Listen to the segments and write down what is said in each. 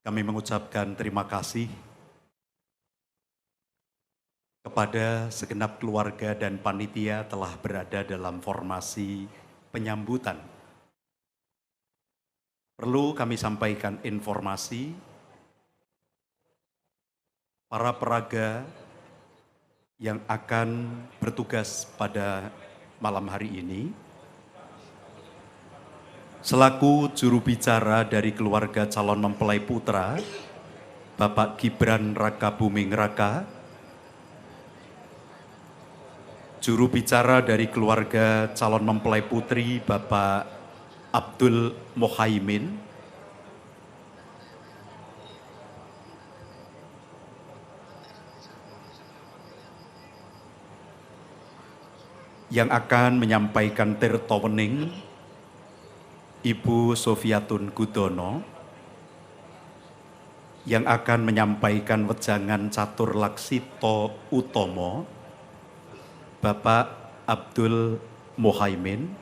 Kami mengucapkan terima kasih kepada segenap keluarga dan panitia telah berada dalam formasi penyambutan. Perlu kami sampaikan informasi, para peraga yang akan bertugas pada malam hari ini, selaku juru bicara dari keluarga calon mempelai putra, Bapak Gibran Rakabuming Raka, juru bicara dari keluarga calon mempelai putri, Bapak Abdul Mohaimin, yang akan menyampaikan tirta wening, Ibu Sofiatun Gudono, yang akan menyampaikan wejangan catur laksito utomo, Bapak Abdul Mohaimin,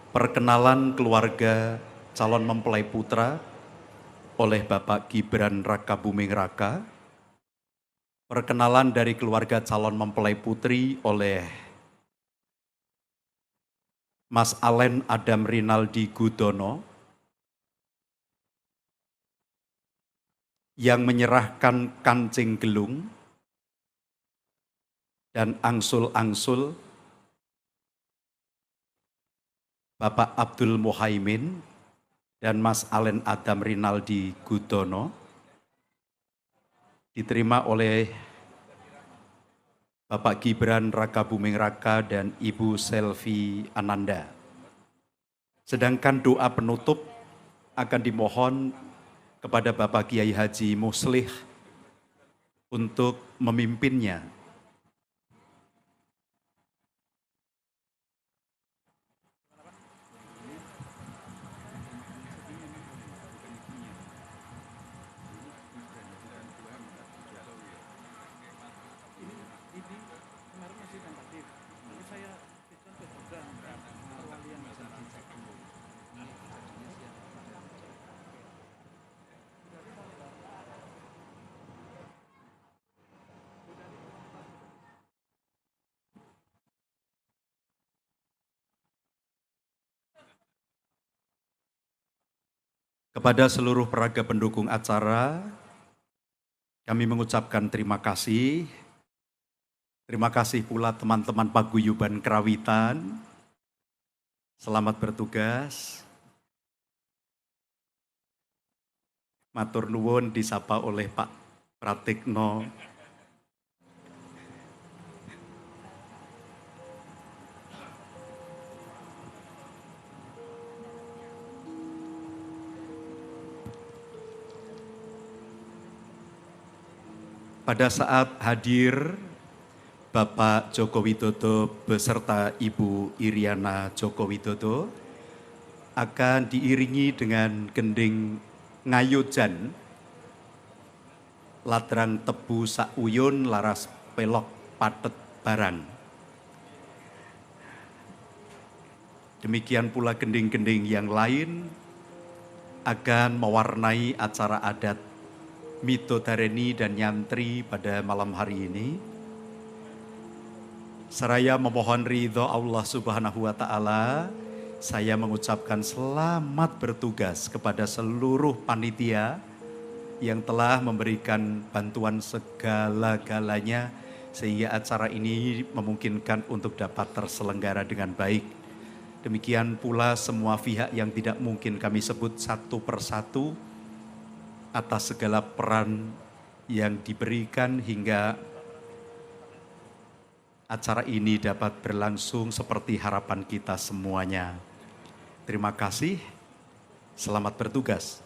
perkenalan keluarga calon mempelai putra oleh Bapak Gibran Rakabuming Raka, perkenalan dari keluarga calon mempelai putri oleh Mas Alen Adam Rinaldi Gudono, yang menyerahkan kancing gelung dan angsul-angsul Bapak Abdul Mohaimin dan Mas Alen Adam Rinaldi Gudono, diterima oleh Bapak Gibran Rakabuming Raka dan Ibu Selvi Ananda. Sedangkan doa penutup akan dimohon kepada Bapak Kiai Haji Muslih untuk memimpinnya. Kepada seluruh peraga pendukung acara, kami mengucapkan terima kasih. Terima kasih pula teman-teman paguyuban Kerawitan. Selamat bertugas. Matur nuwun disapa oleh Pak Pratikno. Pada saat hadir Bapak Joko Widodo beserta Ibu Iriana Joko Widodo akan diiringi dengan gending ngayojan, ladrang tebu sauyun laras pelok patet barang. Demikian pula gending-gending yang lain akan mewarnai acara adat Mitodareni dan Nyantri pada malam hari ini. Seraya memohon ridho Allah Subhanahu wa Ta'ala, saya mengucapkan selamat bertugas kepada seluruh panitia yang telah memberikan bantuan segala-galanya sehingga acara ini memungkinkan untuk dapat terselenggara dengan baik. Demikian pula semua pihak yang tidak mungkin kami sebut satu persatu atas segala peran yang diberikan hingga acara ini dapat berlangsung seperti harapan kita semuanya. Terima kasih, selamat bertugas.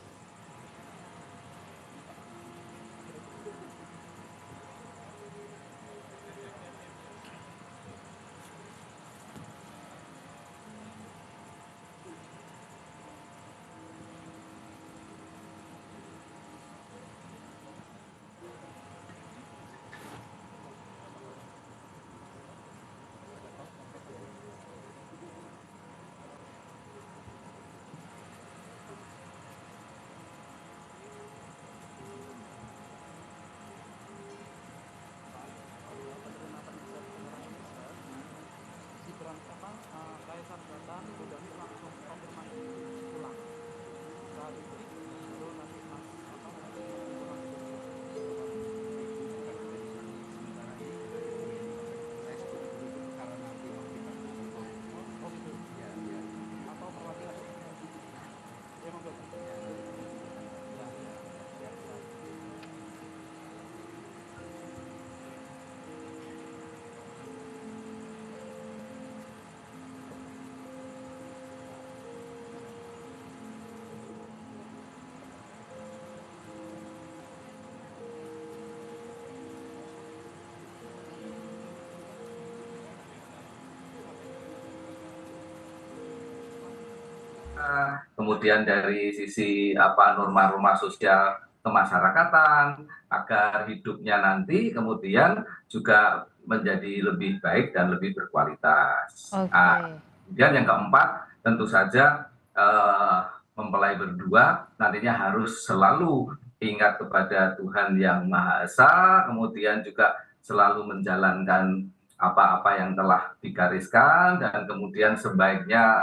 kemudian dari sisi norma-norma sosial kemasyarakatan, agar hidupnya nanti kemudian juga menjadi lebih baik dan lebih berkualitas. Oke. Kemudian yang keempat, tentu saja mempelai berdua nantinya harus selalu ingat kepada Tuhan Yang Maha Esa, kemudian juga selalu menjalankan apa-apa yang telah digariskan, dan kemudian sebaiknya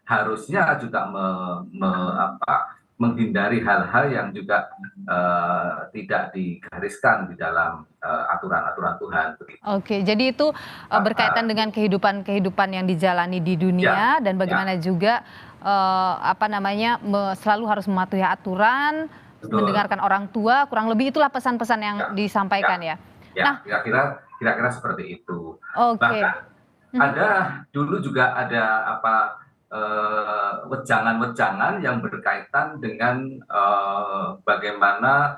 seharusnya juga menghindari hal-hal yang juga tidak digariskan di dalam aturan-aturan Tuhan. Oke, jadi itu berkaitan dengan kehidupan yang dijalani di dunia Ya, dan bagaimana juga selalu harus mematuhi aturan, betul. mendengarkan orang tua, kurang lebih itulah pesan-pesan yang disampaikan ya. Ya, kira-kira seperti itu. Oke. Bahkan dulu juga ada wejangan-wejangan yang berkaitan dengan bagaimana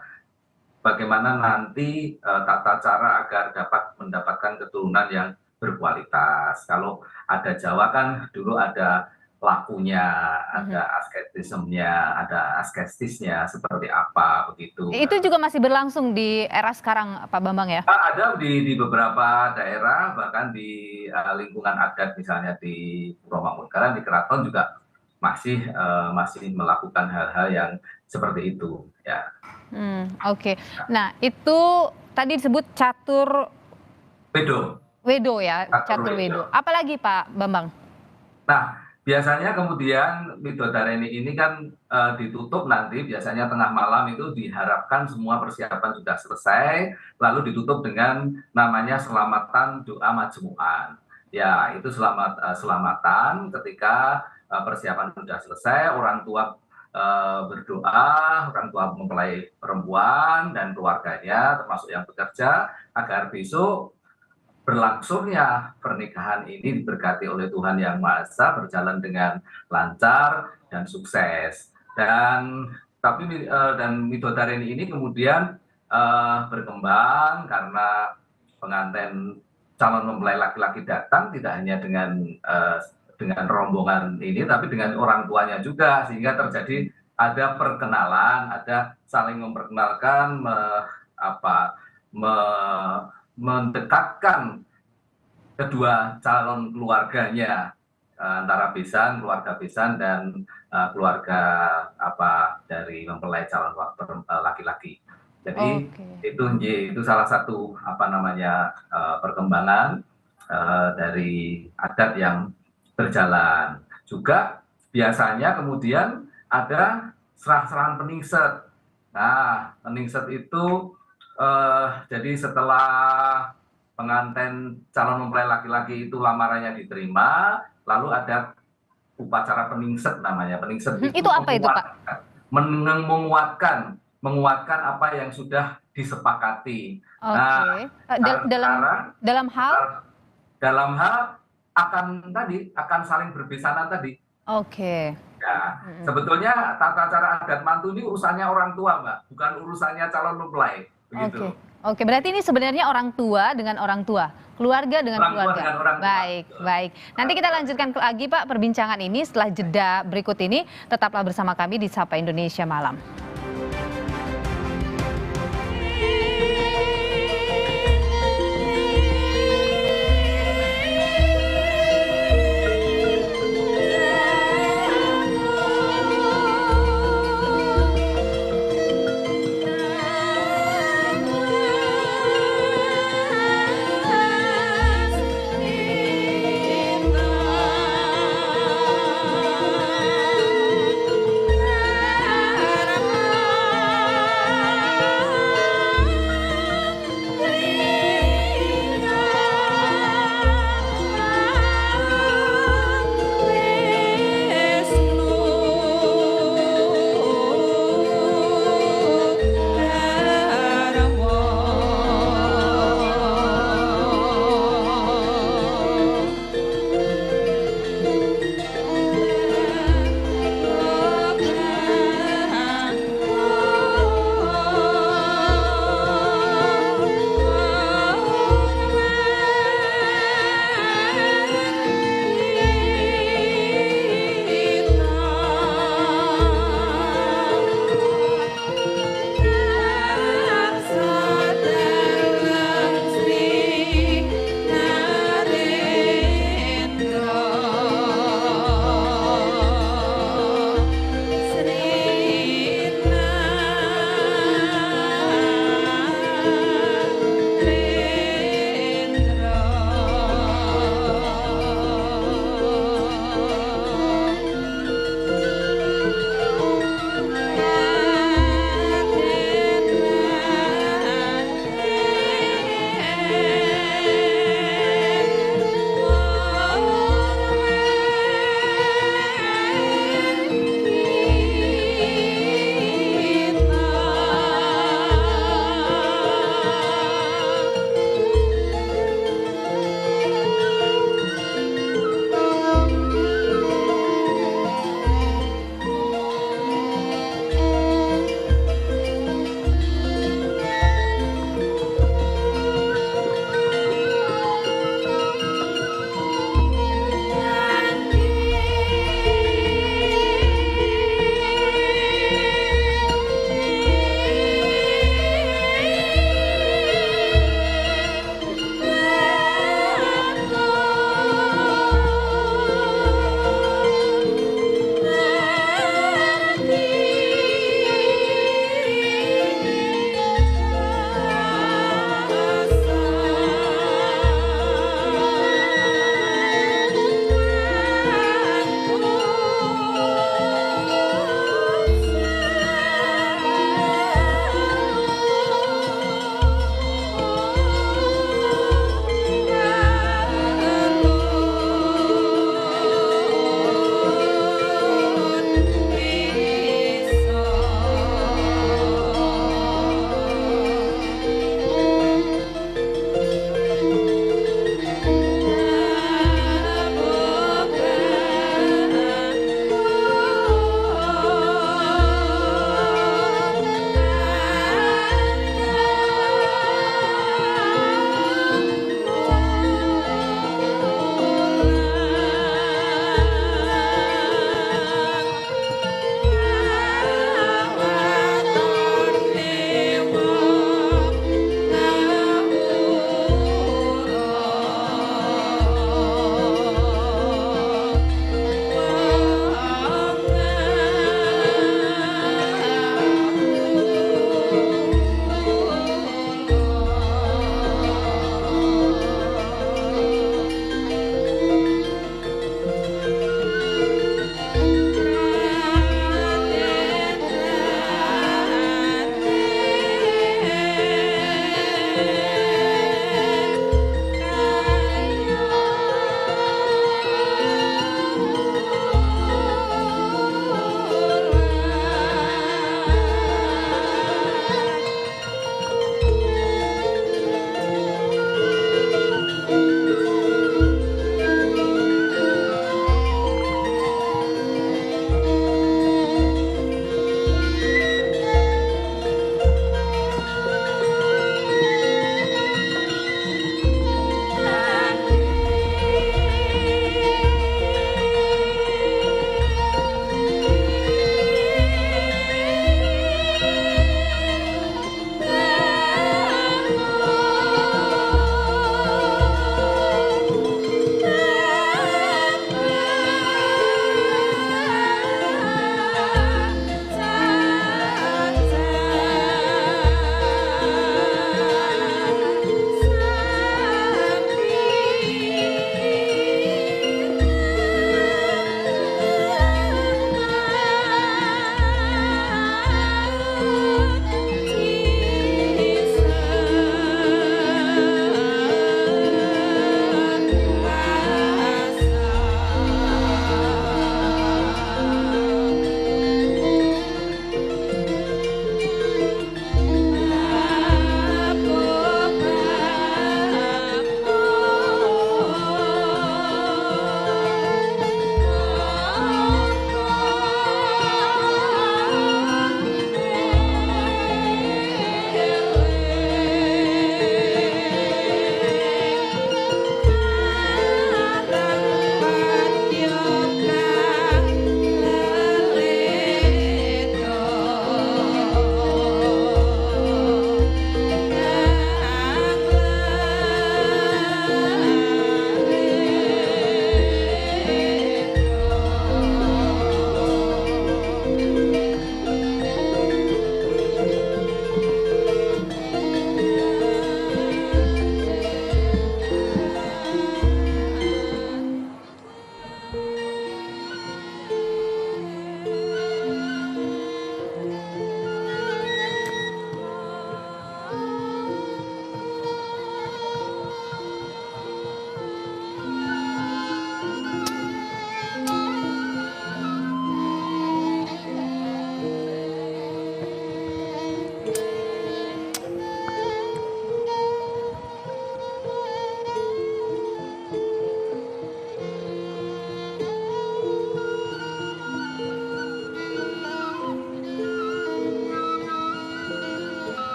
nanti tata cara agar dapat mendapatkan keturunan yang berkualitas. Kalau ada Jawa kan dulu ada lakunya, ada asketismenya, ada askestisnya, seperti apa begitu. Itu juga masih berlangsung di era sekarang, Pak Bambang ya? Ada di beberapa daerah, bahkan di lingkungan adat, misalnya di Puro Mangkunegaran, di Keraton juga masih melakukan hal-hal yang seperti itu. Ya. Oke. Nah, itu tadi disebut catur Wedo ya, catur Wedo. Apalagi Pak Bambang? Nah, biasanya kemudian Midodareni ini kan ditutup nanti, biasanya tengah malam itu diharapkan semua persiapan sudah selesai, lalu ditutup dengan namanya selamatan doa majmu'an. Ya, itu selamatan ketika persiapan sudah selesai, orang tua berdoa, orang tua mempelai perempuan dan keluarganya termasuk yang bekerja, agar besok berlangsungnya pernikahan ini diberkati oleh Tuhan Yang Maha Esa, berjalan dengan lancar dan sukses. Dan Midodareni ini kemudian berkembang karena pengantin calon mempelai laki-laki datang tidak hanya dengan rombongan ini, tapi dengan orang tuanya juga, sehingga terjadi ada perkenalan, ada saling memperkenalkan, mendekatkan kedua calon keluarganya, antara keluarga besan dan keluarga dari mempelai calon laki-laki. Jadi itu salah satu perkembangan dari adat yang berjalan. Juga biasanya kemudian ada serah-serahan peningset. Nah, peningset itu jadi setelah pengantin calon mempelai laki-laki itu lamarannya diterima, lalu ada upacara peningset namanya. Peningset itu apa itu, Pak? Menguatkan apa yang sudah disepakati. Oke. Dalam hal akan saling berbesanan tadi. Oke. Ya, sebetulnya tata cara adat mantu ini urusannya orang tua, Mbak, bukan urusannya calon mempelai. Begitu. Oke, berarti ini sebenarnya orang tua dengan orang tua, keluarga dengan keluarga. Dengan orang tua. Baik. Nanti kita lanjutkan lagi Pak perbincangan ini setelah jeda berikut ini. Tetaplah bersama kami di Sapa Indonesia Malam.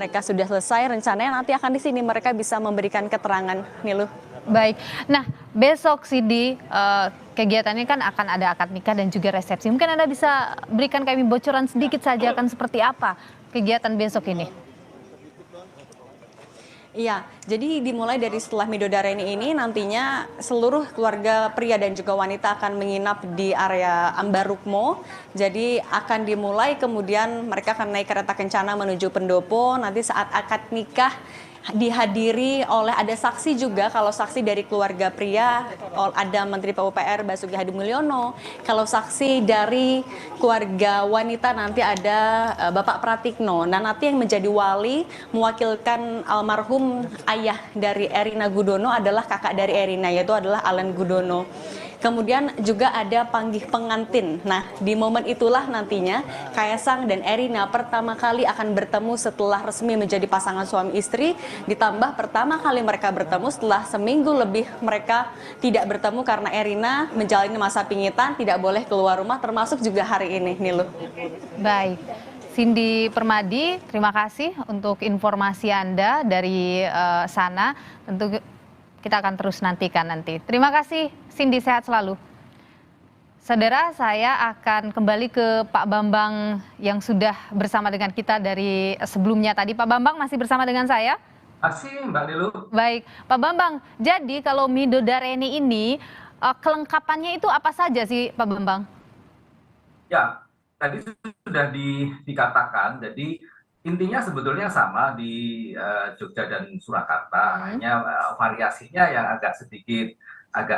mereka sudah selesai, rencananya nanti akan di sini mereka bisa memberikan keterangan, Nilu. Baik, nah besok Cindy kegiatannya kan akan ada akad nikah dan juga resepsi. Mungkin Anda bisa berikan kami bocoran sedikit saja akan seperti apa kegiatan besok ini? Iya, jadi dimulai dari setelah Midodareni ini nantinya seluruh keluarga pria dan juga wanita akan menginap di area Ambarukmo. Jadi akan dimulai kemudian mereka akan naik kereta kencana menuju pendopo. Nanti saat akad nikah dihadiri oleh ada saksi juga. Kalau saksi dari keluarga pria ada Menteri PUPR Basuki Hadi Mulyono. Kalau saksi dari keluarga wanita nanti ada Bapak Pratikno. Nah, nanti yang menjadi wali mewakilkan almarhum ayah dari Erina Gudono adalah kakak dari Erina, yaitu adalah Alan Gudono. Kemudian juga ada panggih pengantin. Nah, di momen itulah nantinya Kaesang dan Erina pertama kali akan bertemu setelah resmi menjadi pasangan suami istri. Ditambah pertama kali mereka bertemu setelah seminggu lebih mereka tidak bertemu karena Erina menjalani masa pingitan, tidak boleh keluar rumah, termasuk juga hari ini, Nilu. Baik, Cindy Permadi, terima kasih untuk informasi Anda dari sana. Tentu kita akan terus nantikan nanti. Terima kasih, Cindy, sehat selalu. Saudara, saya akan kembali ke Pak Bambang yang sudah bersama dengan kita dari sebelumnya tadi. Pak Bambang masih bersama dengan saya? Masih, Mbak Nilu. Baik, Pak Bambang. Jadi kalau Midodareni ini kelengkapannya itu apa saja sih, Pak Bambang? Ya, tadi sudah dikatakan, jadi intinya sebetulnya sama di Jogja dan Surakarta, hanya variasinya yang agak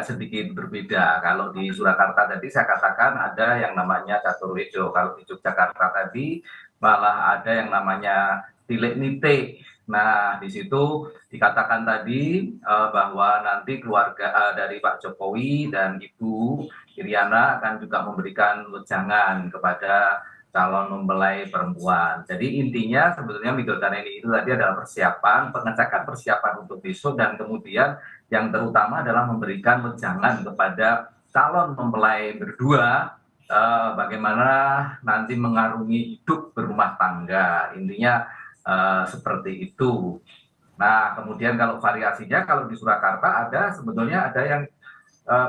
sedikit berbeda. Kalau di Surakarta tadi saya katakan ada yang namanya Caturwedo, kalau di Yogyakarta tadi malah ada yang namanya Tilik Nite. Nah, di situ dikatakan tadi bahwa nanti keluarga dari Pak Jokowi dan Ibu Iriana akan juga memberikan wejangan kepada calon mempelai perempuan. Jadi intinya sebetulnya Midodareni itu tadi adalah persiapan, pengecekan persiapan untuk besok, dan kemudian yang terutama adalah memberikan wejangan kepada calon mempelai berdua bagaimana nanti mengarungi hidup berumah tangga. Intinya seperti itu. Nah, kemudian kalau variasinya, kalau di Surakarta sebetulnya ada yang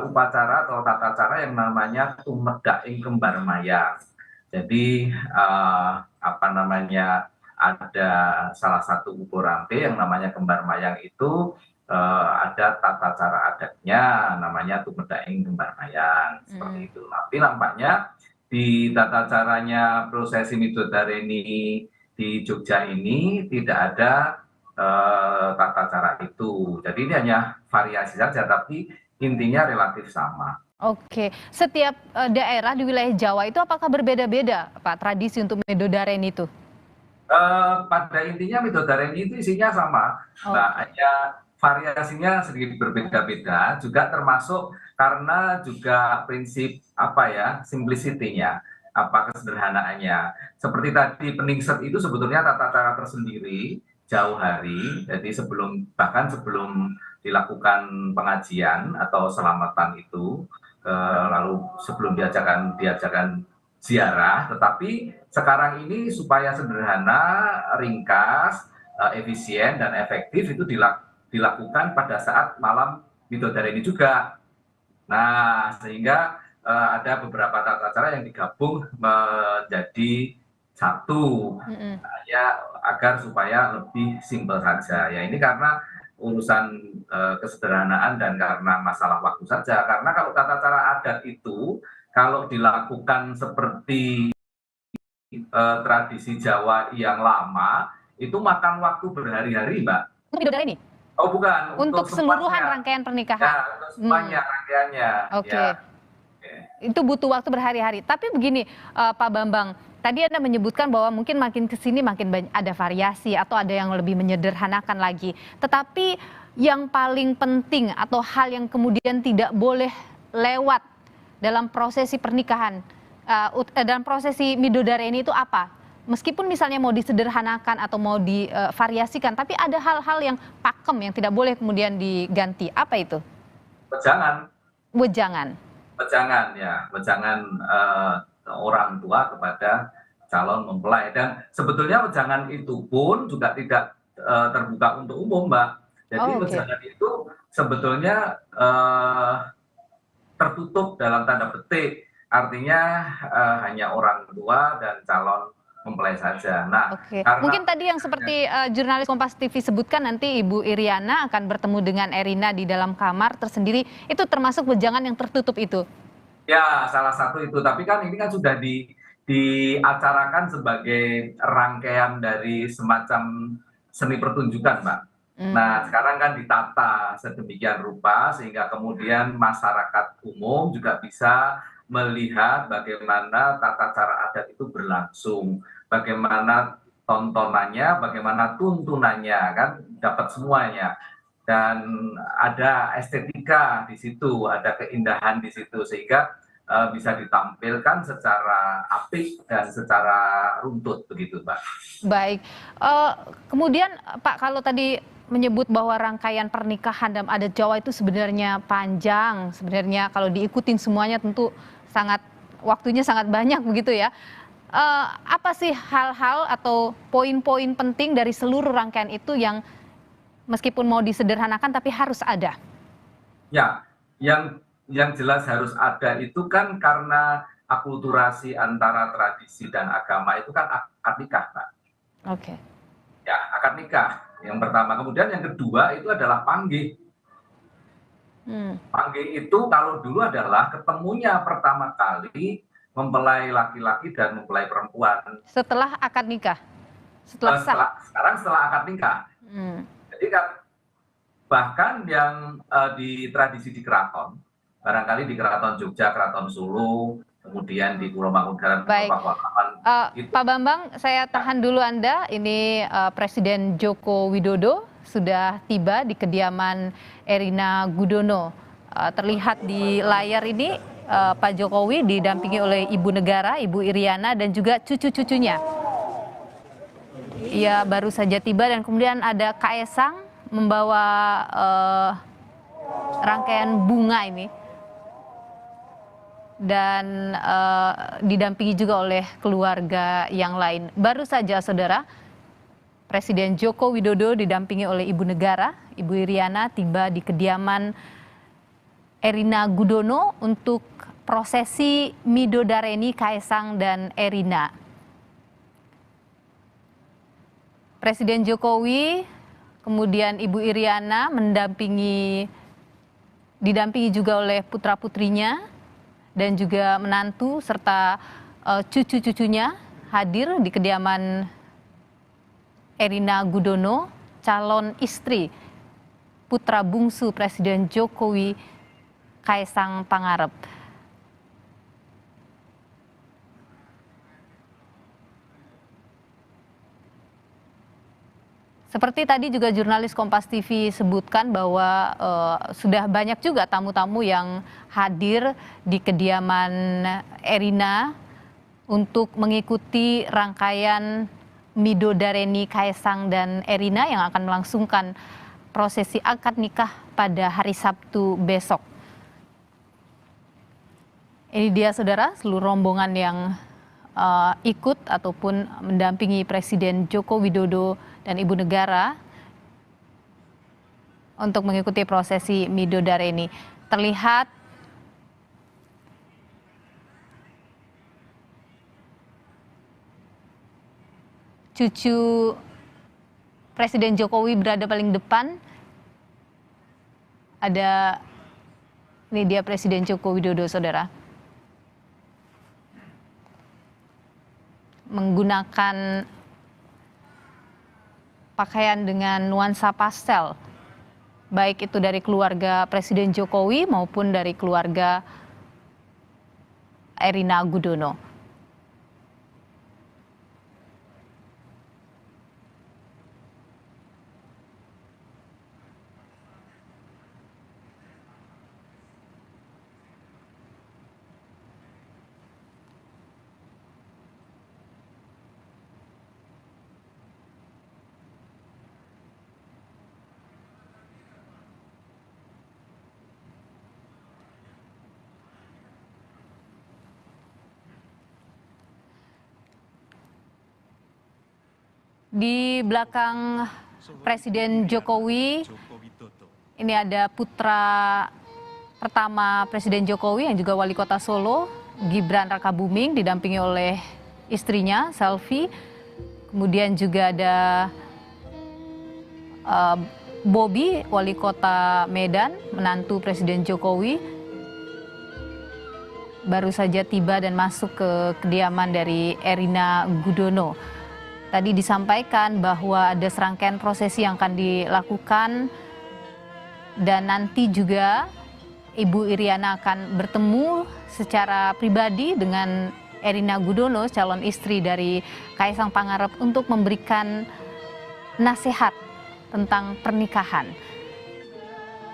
upacara atau tata cara yang namanya Tumedaing Kembar Mayang. Jadi ada salah satu ukurampe yang namanya Kembar Mayang itu ada tata cara adatnya namanya Tumedaing Kembar Mayang, seperti itu. Tapi nampaknya di tata caranya prosesi Midodareni di Jogja ini tidak ada tata cara itu. Jadi ini hanya variasi saja, tapi intinya relatif sama. Oke, setiap daerah di wilayah Jawa itu apakah berbeda-beda, Pak, tradisi untuk Midodareni itu? Pada intinya Midodareni itu isinya sama. Nah, hanya variasinya sedikit berbeda-beda, juga termasuk karena juga prinsip simplicity-nya, kesederhanaannya. Seperti tadi peningset itu sebetulnya tata cara tersendiri jauh hari, jadi bahkan sebelum dilakukan pengajian atau selamatan itu, lalu sebelum diajarkan ziarah, tetapi sekarang ini supaya sederhana, ringkas, efisien dan efektif itu dilakukan pada saat malam Midodareni juga. Nah, sehingga ada beberapa tata cara yang digabung menjadi satu, ya, agar supaya lebih simpel saja. Ya, ini karena urusan kesederhanaan dan karena masalah waktu saja. Karena kalau tata cara adat itu kalau dilakukan seperti tradisi Jawa yang lama itu makan waktu berhari-hari, Mbak. Untuk Midodareni? Oh, bukan. Untuk keseluruhan rangkaian pernikahan? Ya, untuk semuanya rangkaiannya. Oke. Ya. Itu butuh waktu berhari-hari. Tapi begini, Pak Bambang, tadi Anda menyebutkan bahwa mungkin makin kesini makin ada variasi atau ada yang lebih menyederhanakan lagi. Tetapi yang paling penting atau hal yang kemudian tidak boleh lewat dalam prosesi pernikahan, dalam prosesi Midodareni itu apa? Meskipun misalnya mau disederhanakan atau mau divariasikan, tapi ada hal-hal yang pakem yang tidak boleh kemudian diganti. Apa itu? Wejangan. Wejangan. Wejangan, ya. Wejangan orang tua kepada calon mempelai. Dan sebetulnya wejangan itu pun juga tidak terbuka untuk umum, Mbak. Jadi Oh, oke. wejangan itu sebetulnya tertutup dalam tanda petik, artinya hanya orang tua dan calon mempelai saja. Nah, Oke, karena mungkin tadi yang seperti jurnalis Kompas TV sebutkan nanti Ibu Iriana akan bertemu dengan Erina di dalam kamar tersendiri, itu termasuk wejangan yang tertutup itu? ya salah satu itu, tapi kan ini kan sudah diacarakan sebagai rangkaian dari semacam seni pertunjukan, Mbak. Nah, Hmm. sekarang kan ditata sedemikian rupa sehingga kemudian masyarakat umum juga bisa melihat bagaimana tata cara adat itu berlangsung, bagaimana tontonannya, bagaimana tuntunannya, kan dapat semuanya. Dan ada estetika di situ, ada keindahan di situ, sehingga bisa ditampilkan secara apik dan secara runtut begitu, Mbak. Baik, kemudian Pak kalau tadi menyebut bahwa rangkaian pernikahan dalam adat Jawa itu sebenarnya panjang, sebenarnya kalau diikutin semuanya tentu sangat waktunya sangat banyak begitu ya. Apa sih hal-hal atau poin-poin penting dari seluruh rangkaian itu yang meskipun mau disederhanakan tapi harus ada? Ya, yang jelas harus ada itu kan karena akulturasi antara tradisi dan agama itu kan akad nikah, Pak. Oke. Ya, akad nikah yang pertama. Kemudian yang kedua itu adalah panggih. Hmm. Panggih itu kalau dulu adalah ketemunya pertama kali mempelai laki-laki dan mempelai perempuan. Setelah akad nikah, setelah sah. Sekarang setelah akad nikah. Hmm. Jadi kan bahkan yang di tradisi di keraton, barangkali di Keraton Jogja, Keraton Solo, kemudian di Pulau Mangkunegaran, Pulau Baik, Pakualaman, itu Pak Bambang, saya ya, tahan dulu Anda. Ini Presiden Joko Widodo sudah tiba di kediaman Erina Gudono. Terlihat di layar ini Pak Jokowi didampingi oleh Ibu Negara, Ibu Iriana, dan juga cucu-cucunya. Ia baru saja tiba dan kemudian ada Kaesang membawa rangkaian bunga ini. Dan didampingi juga oleh keluarga yang lain. Baru saja saudara, Presiden Joko Widodo didampingi oleh Ibu Negara, Ibu Iriana tiba di kediaman Erina Gudono untuk prosesi Midodareni Kaesang dan Erina. Presiden Jokowi, kemudian Ibu Iriana didampingi juga oleh putra-putrinya dan juga menantu serta cucu-cucunya hadir di kediaman Erina Gudono, calon istri putra bungsu Presiden Jokowi, Kaesang Pangarep. Seperti tadi juga jurnalis Kompas TV sebutkan bahwa sudah banyak juga tamu-tamu yang hadir di kediaman Erina untuk mengikuti rangkaian Midodareni Kaesang dan Erina yang akan melangsungkan prosesi akad nikah pada hari Sabtu besok. Ini dia saudara seluruh rombongan yang ikut ataupun mendampingi Presiden Joko Widodo dan Ibu Negara untuk mengikuti prosesi Midodareni. Terlihat cucu Presiden Jokowi berada paling depan. Ini dia Presiden Joko Widodo saudara. Menggunakan pakaian dengan nuansa pastel, baik itu dari keluarga Presiden Jokowi maupun dari keluarga Erina Gudono. Di belakang Presiden Jokowi, ini ada putra pertama Presiden Jokowi yang juga wali kota Solo, Gibran Rakabuming, didampingi oleh istrinya, Selvi. Kemudian juga ada Bobi, wali kota Medan, menantu Presiden Jokowi, baru saja tiba dan masuk ke kediaman dari Erina Gudono. Tadi disampaikan bahwa ada serangkaian prosesi yang akan dilakukan dan nanti juga Ibu Iriana akan bertemu secara pribadi dengan Erina Gudono, calon istri dari Kaisang Pangarep, untuk memberikan nasihat tentang pernikahan.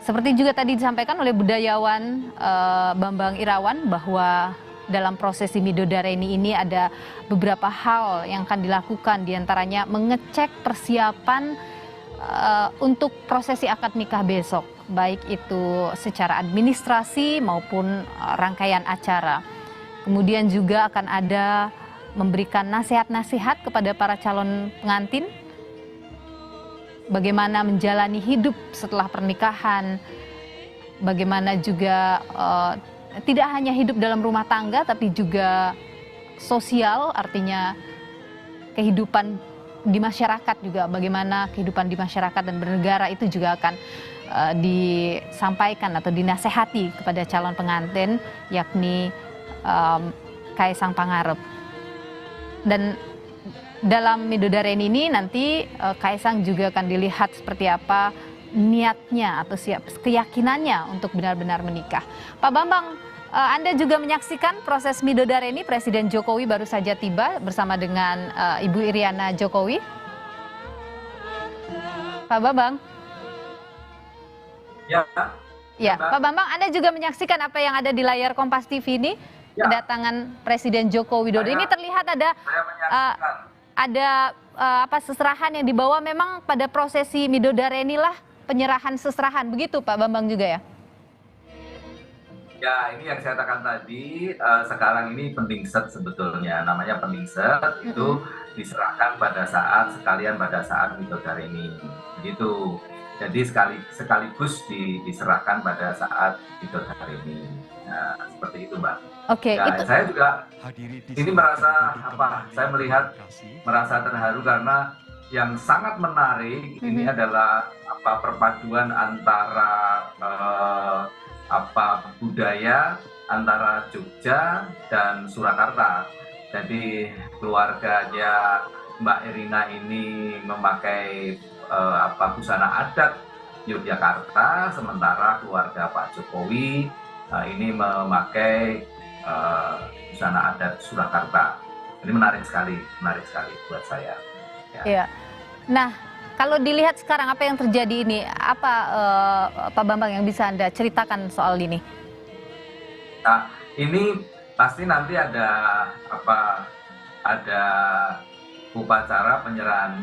Seperti juga tadi disampaikan oleh budayawan Bambang Irawan bahwa dalam prosesi Midodareni ini ada beberapa hal yang akan dilakukan, diantaranya mengecek persiapan untuk prosesi akad nikah besok, baik itu secara administrasi maupun rangkaian acara. Kemudian juga akan ada memberikan nasihat-nasihat kepada para calon pengantin, bagaimana menjalani hidup setelah pernikahan, bagaimana juga tidak hanya hidup dalam rumah tangga tapi juga sosial, artinya kehidupan di masyarakat juga, bagaimana kehidupan di masyarakat dan bernegara itu juga akan disampaikan atau dinasehati kepada calon pengantin, yakni Kaisang Pangarep. Dan dalam Midodareni ini nanti Kaisang juga akan dilihat seperti apa niatnya atau keyakinannya untuk benar-benar menikah. Pak Bambang, Anda juga menyaksikan proses Midodareni. Presiden Jokowi baru saja tiba bersama dengan Ibu Iriana Jokowi. Pak Bambang. Ya. Ya, Pak Bambang, Anda juga menyaksikan apa yang ada di layar Kompas TV ini, kedatangan Presiden Joko Widodo. Ini terlihat ada seserahan yang dibawa. Memang pada prosesi Midodareni lah penyerahan seserahan, begitu Pak Bambang juga ya? Ya, ini yang saya katakan tadi, sekarang ini peningset sebetulnya, namanya peningset, itu diserahkan pada saat, sekalian pada saat Midodareni, begitu. Jadi sekaligus diserahkan pada saat Midodareni. Nah, seperti itu, Mbak. Oke, ya, itu saya juga ini saya melihat merasa terharu karena yang sangat menarik ini adalah perpaduan antara budaya antara Jogja dan Surakarta. Jadi keluarganya Mbak Erina ini memakai busana adat Yogyakarta, sementara keluarga Pak Jokowi ini memakai busana adat Surakarta. Ini menarik sekali buat saya. Ya. Iya. Nah, kalau dilihat sekarang apa yang terjadi ini, apa Pak Bambang yang bisa Anda ceritakan soal ini? Nah, ini pasti nanti ada upacara penyerahan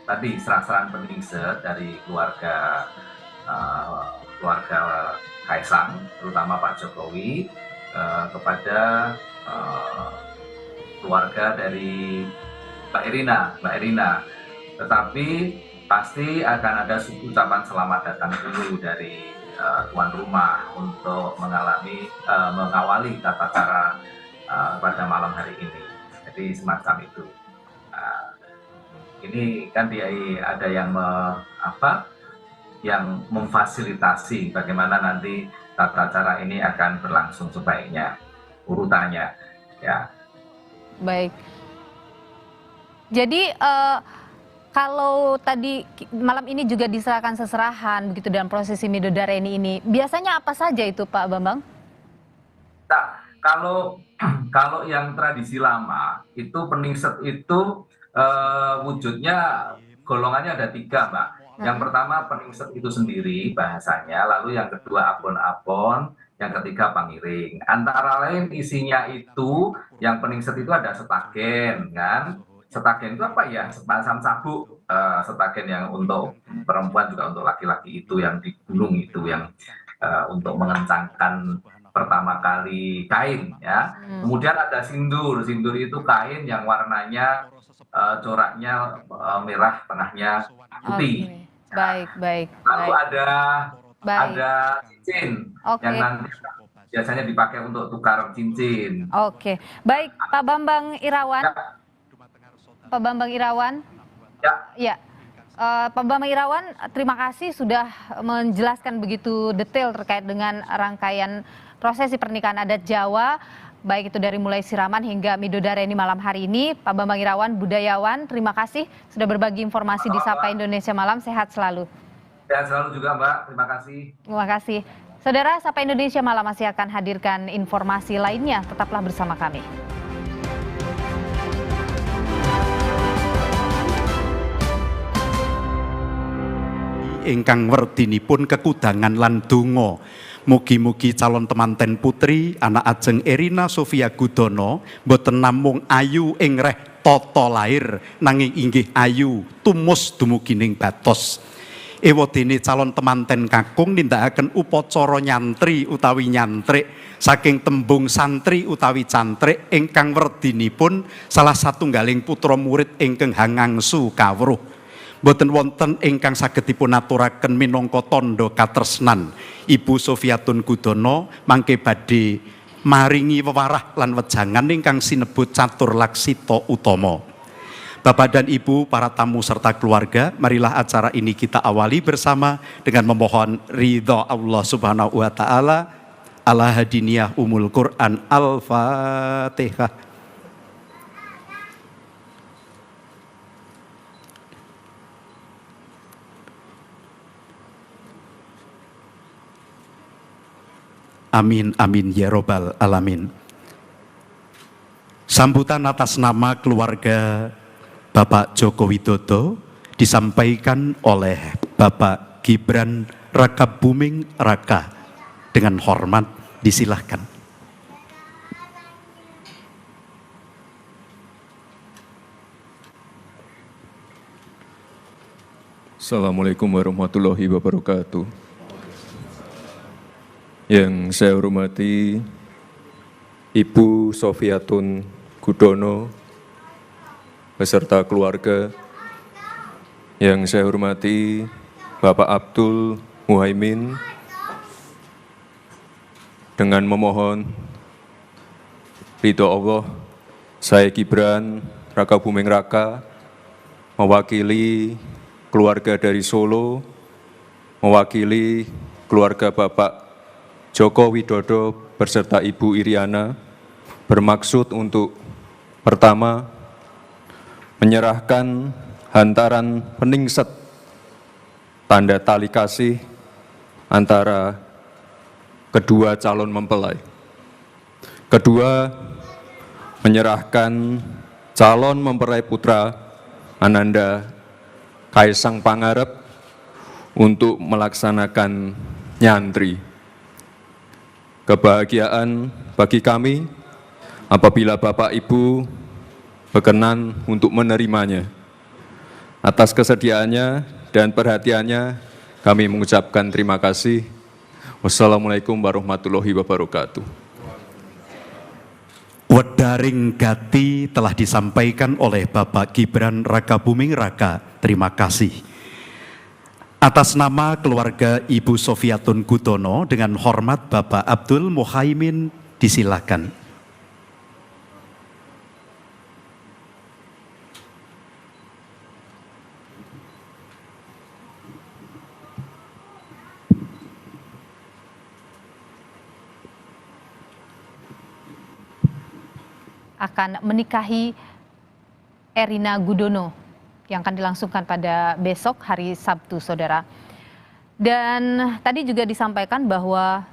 tadi, serah-serahan peningset dari keluarga Kaisang, terutama Pak Jokowi, kepada keluarga dari Mbak Erina. Tetapi pasti akan ada ucapan selamat datang dulu dari tuan rumah untuk mengawali tata cara pada malam hari ini. Jadi semacam itu. Ini kan ada yang memfasilitasi bagaimana nanti tata cara ini akan berlangsung sebaiknya, urutannya, ya. Baik. Jadi kalau tadi malam ini juga diserahkan seserahan begitu dalam prosesi Midodareni ini, biasanya apa saja itu Pak Bambang? Nah, kalau yang tradisi lama itu peningset itu wujudnya golongannya ada 3, Mbak. Yang pertama peningset itu sendiri bahasanya, lalu yang kedua abon-abon, yang ketiga pangiring. Antara lain isinya itu, yang peningset itu ada setagen, kan? Setagen itu apa ya? Semacam sabuk, setagen yang untuk perempuan juga untuk laki-laki itu yang di gunung itu, yang untuk mengencangkan pertama kali kain ya. Kemudian ada sindur. Sindur itu kain yang warnanya coraknya merah, tengahnya putih. Oke, baik, baik, Lalu baik, baik. ada cincin yang Oke, nanti biasanya dipakai untuk tukar cincin. oke, baik, Pak Bambang Irawan, Ya, Pak Bambang Irawan, ya. ya. Pak Bambang Irawan, terima kasih sudah menjelaskan begitu detail terkait dengan rangkaian prosesi pernikahan adat Jawa, baik itu dari mulai siraman hingga Midodareni malam hari ini. Pak Bambang Irawan, budayawan, terima kasih sudah berbagi informasi di Sapa Indonesia Malam. Sehat selalu. Sehat selalu juga Mbak, terima kasih. Terima kasih. Saudara, Sapa Indonesia Malam masih akan hadirkan informasi lainnya. Tetaplah bersama kami. Ingkang werdinipun kekudangan lan donga. Mugi-mugi calon temanten putri anak ajeng Erina Sofia Gudono boten namung ayu ing reh tata lair nanging inggih ayu tumus dumugining batos. Ewadene calon temanten kakung nindakaken upacara nyantri utawi nyantrik saking tembung santri utawi cantrik ingkang werdinipun salah satunggaling putra murid ingkang hangangsu kawruh. Boten wonten ingkang saged dipunaturaken minangka tandha katresnan. Ibu Sofiatun Gudono mangke badhe maringi wewarah lan wejangan ingkang sinebut catur laksita utama. Bapak dan Ibu, para tamu serta keluarga, marilah acara ini kita awali bersama dengan memohon ridha Allah Subhanahu wa taala. Ala hadiniyah umul Quran Al-Fatihah. Amin, amin, ya robbal alamin. Sambutan atas nama keluarga Bapak Joko Widodo disampaikan oleh Bapak Gibran Rakabuming Raka. Dengan hormat disilahkan. Assalamualaikum warahmatullahi wabarakatuh. Yang saya hormati Ibu Sofiatun Gudono beserta keluarga. Yang saya hormati Bapak Abdul Muhaimin. Dengan memohon ridho Allah, saya Gibran Rakabuming Raka mewakili keluarga dari Solo, mewakili keluarga Bapak Joko Widodo beserta Ibu Iriana bermaksud untuk pertama menyerahkan hantaran peningset tanda tali kasih antara kedua calon mempelai. Kedua, menyerahkan calon mempelai putra Ananda Kaisang Pangarep untuk melaksanakan nyantri. Kebahagiaan bagi kami apabila Bapak Ibu berkenan untuk menerimanya. Atas kesediaannya dan perhatiannya kami mengucapkan terima kasih. Wassalamualaikum warahmatullahi wabarakatuh. Wedaring gati telah disampaikan oleh Bapak Gibran Rakabuming Raka. Terima kasih. Atas nama keluarga Ibu Sofiatun Gudono dengan hormat Bapak Abdul Muhaimin disilakan. Akan menikahi Erina Gudono yang akan dilangsungkan pada besok hari Sabtu, saudara. Dan tadi juga disampaikan bahwa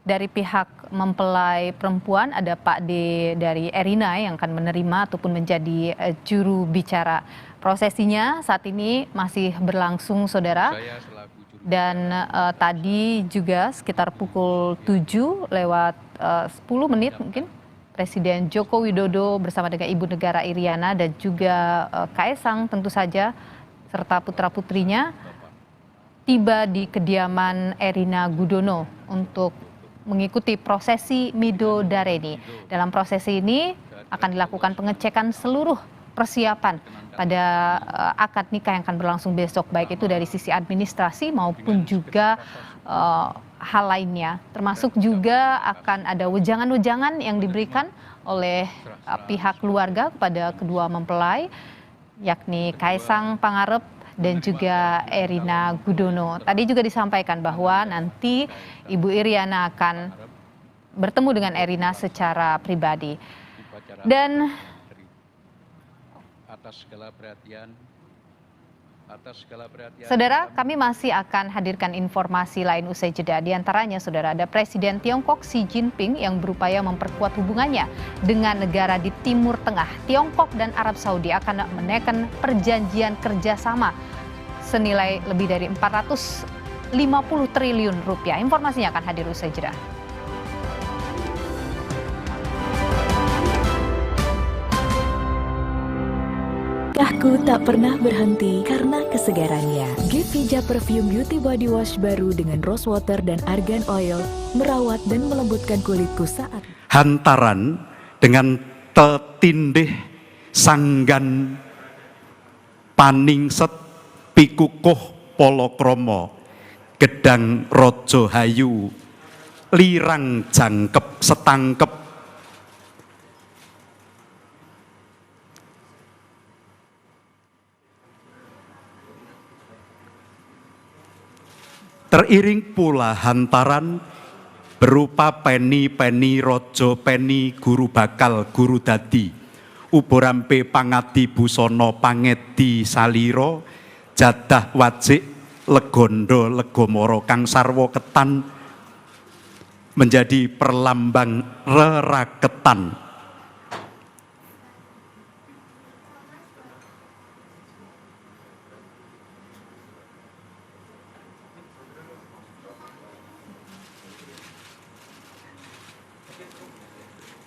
dari pihak mempelai perempuan ada Pak D dari Erina yang akan menerima ataupun menjadi juru bicara. Prosesinya saat ini masih berlangsung, saudara. Dan tadi juga sekitar pukul 7 lewat 10 menit mungkin, Presiden Joko Widodo bersama dengan Ibu Negara Iriana dan juga Kaisang tentu saja serta putra-putrinya tiba di kediaman Erina Gudono untuk mengikuti prosesi Midodareni. Dalam prosesi ini akan dilakukan pengecekan seluruh persiapan pada akad nikah yang akan berlangsung besok, baik itu dari sisi administrasi maupun juga hal lainnya, termasuk juga akan ada wejangan-wejangan yang diberikan oleh pihak keluarga kepada kedua mempelai, yakni Kaisang Pangarep dan juga Erina Gudono. Tadi juga disampaikan bahwa nanti Ibu Iriana akan bertemu dengan Erina secara pribadi. Dan Saudara, kami masih akan hadirkan informasi lain usai jeda. Di antaranya, Saudara, ada Presiden Tiongkok Xi Jinping yang berupaya memperkuat hubungannya dengan negara di Timur Tengah. Tiongkok dan Arab Saudi akan menaikkan perjanjian kerjasama senilai lebih dari 450 triliun rupiah. Informasinya akan hadir usai jeda. Langkahku tak pernah berhenti karena kesegarannya. Gift Hijab Perfume Beauty Body Wash baru dengan rose water dan argan oil merawat dan melembutkan kulitku saat hantaran dengan tetindih sanggan paningset pikukuh polokromo gedang rojo hayu lirang jangkep setangkep teriring pula hantaran berupa peni rojo peni guru bakal guru dadi uburampe pangadi busono pangedi saliro jadah wajik legondo legomoro kang sarwo ketan menjadi perlambang reraketan.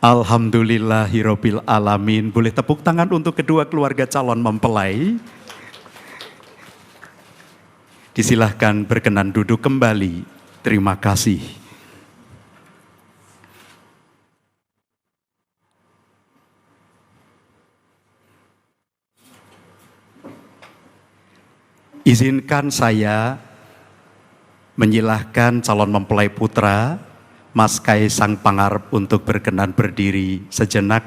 Alhamdulillahirabbil alamin. Boleh tepuk tangan untuk kedua keluarga calon mempelai. Disilahkan berkenan duduk kembali. Terima kasih. Izinkan saya menyilahkan calon mempelai putra Mas Kaisang Pangarep untuk berkenan berdiri sejenak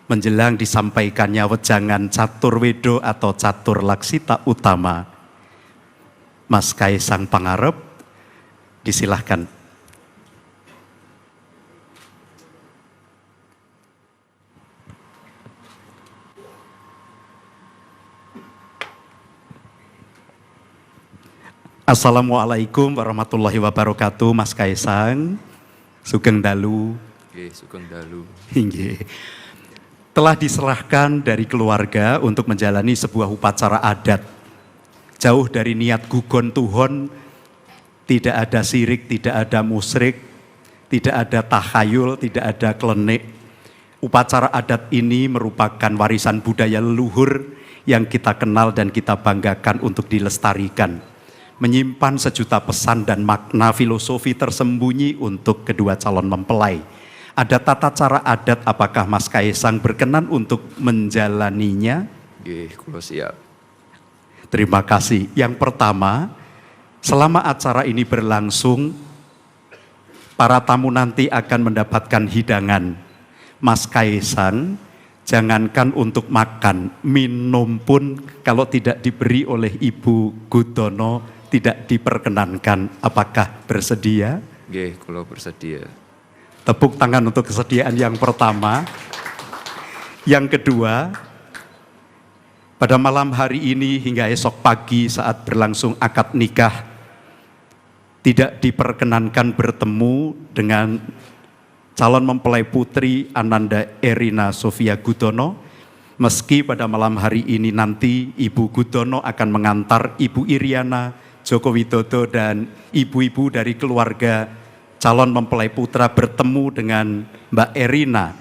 menjelang disampaikannya wejangan catur wedo atau catur laksita utama. Mas Kaisang Pangarep, disilahkan. Assalamualaikum warahmatullahi wabarakatuh, Mas Kaisang. Sugeng dalu. Sugeng dalu. Telah diserahkan dari keluarga untuk menjalani sebuah upacara adat. Jauh dari niat gugon tuhon, tidak ada sirik, tidak ada musyrik, tidak ada tahayul, tidak ada klenik. Upacara adat ini merupakan warisan budaya leluhur yang kita kenal dan kita banggakan untuk dilestarikan. Menyimpan sejuta pesan dan makna filosofi tersembunyi untuk kedua calon mempelai. Ada tata cara adat, apakah Mas Kaisang berkenan untuk menjalaninya? Kula siap. Terima kasih. Yang pertama, selama acara ini berlangsung, para tamu nanti akan mendapatkan hidangan. Mas Kaisang, jangankan untuk makan, minum pun kalau tidak diberi oleh Ibu Gudono, tidak diperkenankan. Apakah bersedia? Nggih, kula bersedia. Tepuk tangan untuk kesediaan yang pertama. Yang kedua, pada malam hari ini hingga esok pagi saat berlangsung akad nikah, tidak diperkenankan bertemu dengan calon mempelai putri Ananda Erina Sofia Gudono, meski pada malam hari ini nanti Ibu Gudono akan mengantar Ibu Iriana Joko Widodo dan ibu-ibu dari keluarga calon mempelai putra bertemu dengan Mbak Erina.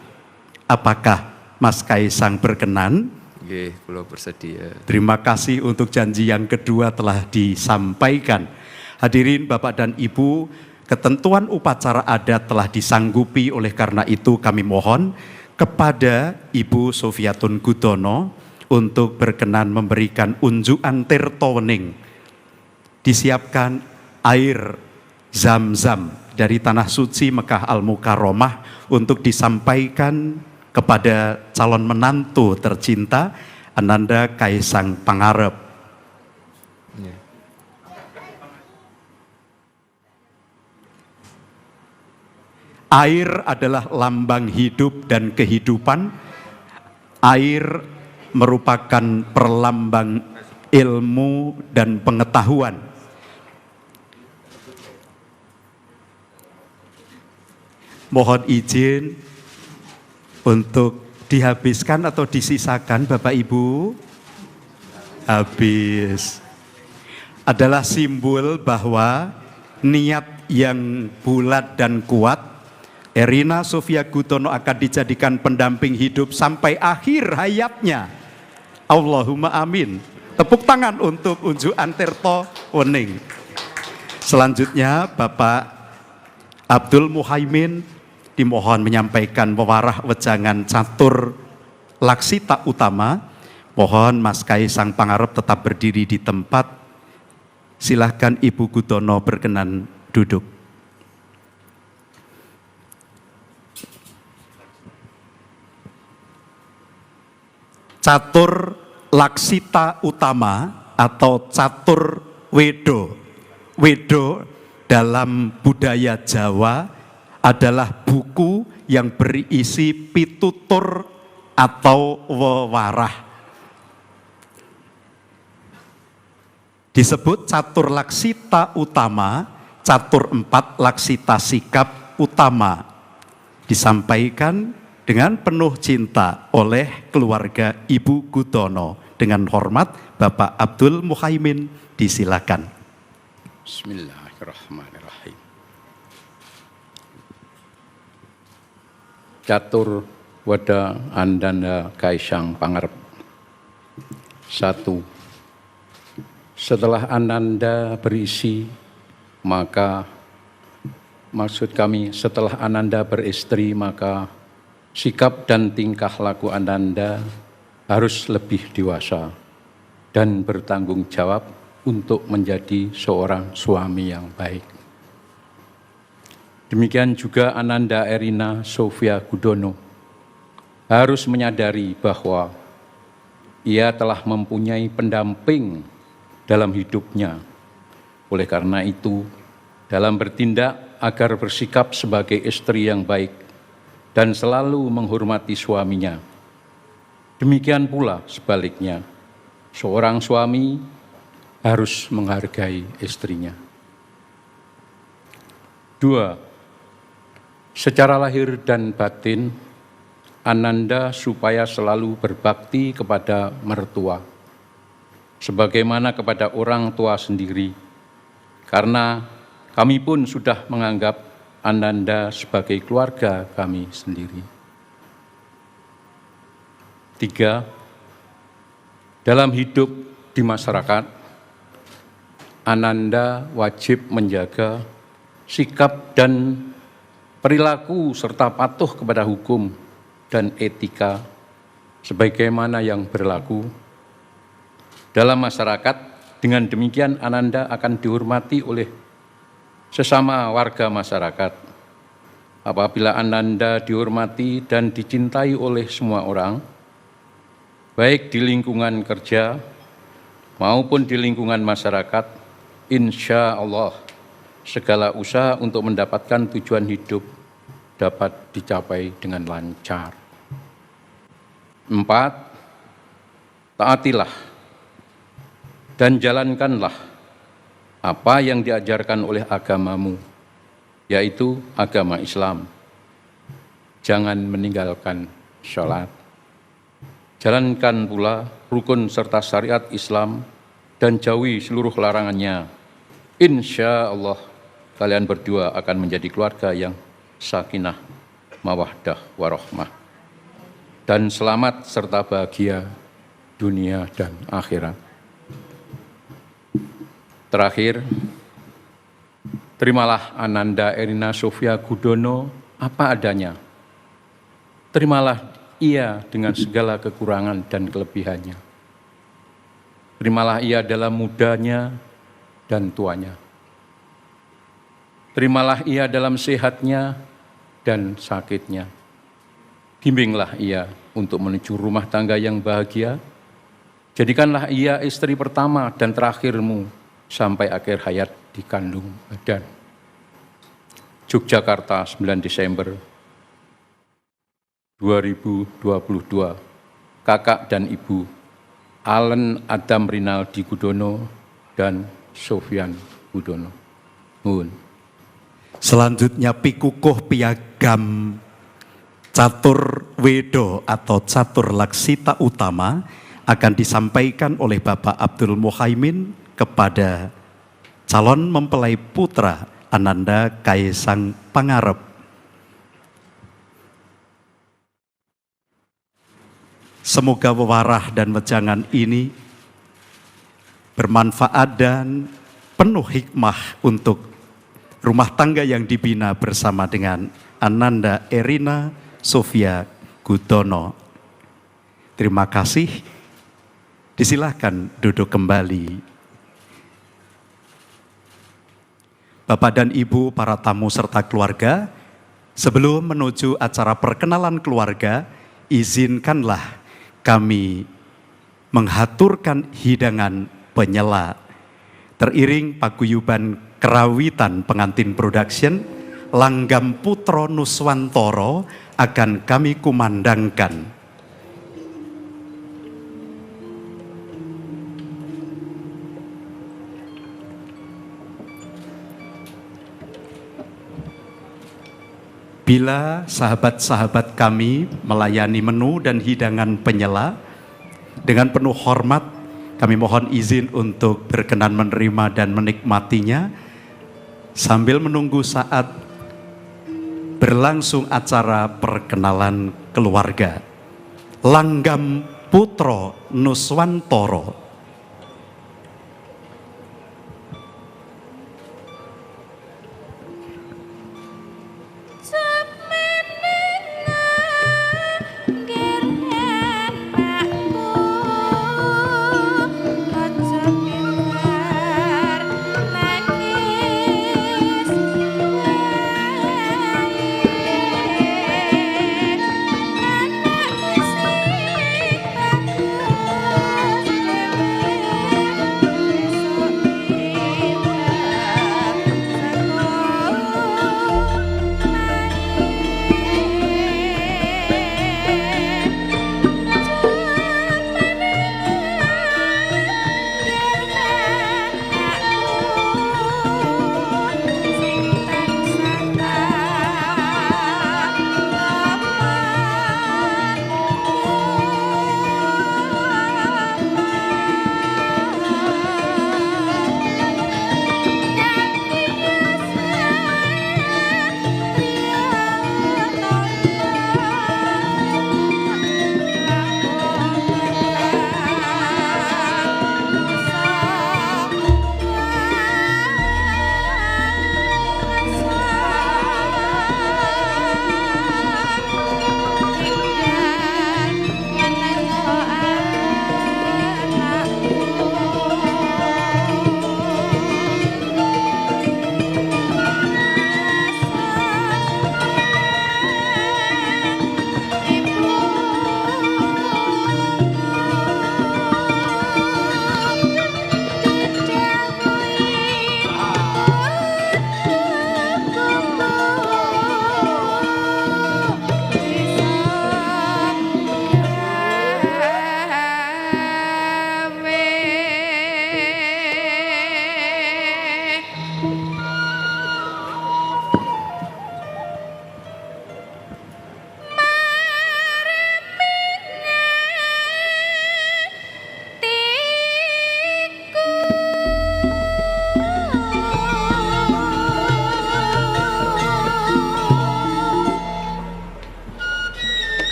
Apakah Mas Kaisang berkenan? Nggih, kula bersedia. Terima kasih untuk janji yang kedua telah disampaikan. Hadirin Bapak dan Ibu, Ketentuan upacara adat telah disanggupi, oleh karena itu kami mohon kepada Ibu Sofiatun Gudono untuk berkenan memberikan unjukan tirta wening. Disiapkan air Zam-Zam dari Tanah Suci Mekah Al-Mukarramah untuk disampaikan kepada calon menantu tercinta Ananda Kaisang Pangarep. Air adalah lambang hidup dan kehidupan. Air merupakan perlambang ilmu dan pengetahuan. Mohon izin untuk dihabiskan atau disisakan, Bapak Ibu. Habis. Adalah simbol bahwa niat yang bulat dan kuat, Erina Sofia Gudono akan dijadikan pendamping hidup sampai akhir hayatnya. Allahumma amin. Tepuk tangan untuk unjukan tirta wening. Selanjutnya Bapak Abdul Muhaimin dimohon menyampaikan wewarah wejangan catur laksita utama. Mohon Mas Kaisang Pangarep tetap berdiri di tempat. Silahkan Ibu Gudono berkenan duduk. Catur laksita utama atau catur wedo. Wedo dalam budaya Jawa adalah buku yang berisi pitutur atau wewarah. Disebut catur laksita utama, catur 4 laksita sikap utama. Disampaikan dengan penuh cinta oleh keluarga Ibu Gudono. Dengan hormat Bapak Abdul Muhaimin, disilakan. Bismillahirrahmanirrahim. Catur Weda Ananda Kaisang Pangarep. 1. Setelah Ananda berisi, maka maksud kami setelah Ananda beristri, maka sikap dan tingkah laku Ananda harus lebih dewasa dan bertanggung jawab untuk menjadi seorang suami yang baik. Demikian juga Ananda Erina Sofia Gudono harus menyadari bahwa ia telah mempunyai pendamping dalam hidupnya. Oleh karena itu, dalam bertindak agar bersikap sebagai istri yang baik dan selalu menghormati suaminya. Demikian pula sebaliknya, seorang suami harus menghargai istrinya. 2. Secara lahir dan batin, Ananda supaya selalu berbakti kepada mertua, sebagaimana kepada orang tua sendiri, karena kami pun sudah menganggap Ananda sebagai keluarga kami sendiri. 3. Dalam hidup di masyarakat, Ananda wajib menjaga sikap dan perilaku serta patuh kepada hukum dan etika sebagaimana yang berlaku dalam masyarakat. Dengan demikian Ananda akan dihormati oleh sesama warga masyarakat. Apabila Ananda dihormati dan dicintai oleh semua orang, baik di lingkungan kerja maupun di lingkungan masyarakat, insya Allah segala usaha untuk mendapatkan tujuan hidup dapat dicapai dengan lancar. 4. Taatilah dan jalankanlah apa yang diajarkan oleh agamamu, yaitu agama Islam. Jangan meninggalkan sholat. Jalankan pula rukun serta syariat Islam dan jauhi seluruh larangannya. Insya Allah kalian berdua akan menjadi keluarga yang sakinah, mawaddah, warahmah, dan selamat serta bahagia dunia dan akhirat. Terakhir, Terimalah Ananda Erina Sofia Gudono apa adanya. Terimalah ia dengan segala kekurangan dan kelebihannya. Terimalah ia dalam mudanya dan tuanya. Terimalah ia dalam sehatnya dan sakitnya. Bimbinglah ia untuk menuju rumah tangga yang bahagia. Jadikanlah ia istri pertama dan terakhirmu sampai akhir hayat di kandung badan. Yogyakarta, 9 Desember 2022. Kakak dan Ibu Allen Adam Rinaldi Gudono dan Sofian Gudono. Nuhun. Selanjutnya pikukuh piagam catur wedo atau catur laksita utama akan disampaikan oleh Bapak Abdul Muhaimin kepada calon mempelai putra Ananda Kaisang Pangarep. Semoga wewarah dan wejangan ini bermanfaat dan penuh hikmah untuk rumah tangga yang dibina bersama dengan Ananda Erina Sofia Gudono. Terima kasih. Disilahkan duduk kembali. Bapak dan Ibu, para tamu serta keluarga, sebelum menuju acara perkenalan keluarga, izinkanlah kami menghaturkan hidangan penyela. Teriring paguyuban kerawitan pengantin production, Langgam Putro Nuswantoro akan kami kumandangkan. Bila sahabat-sahabat kami melayani menu dan hidangan penyela, dengan penuh hormat kami mohon izin untuk berkenan menerima dan menikmatinya sambil menunggu saat berlangsung acara perkenalan keluarga. Langgam Putro Nuswantoro.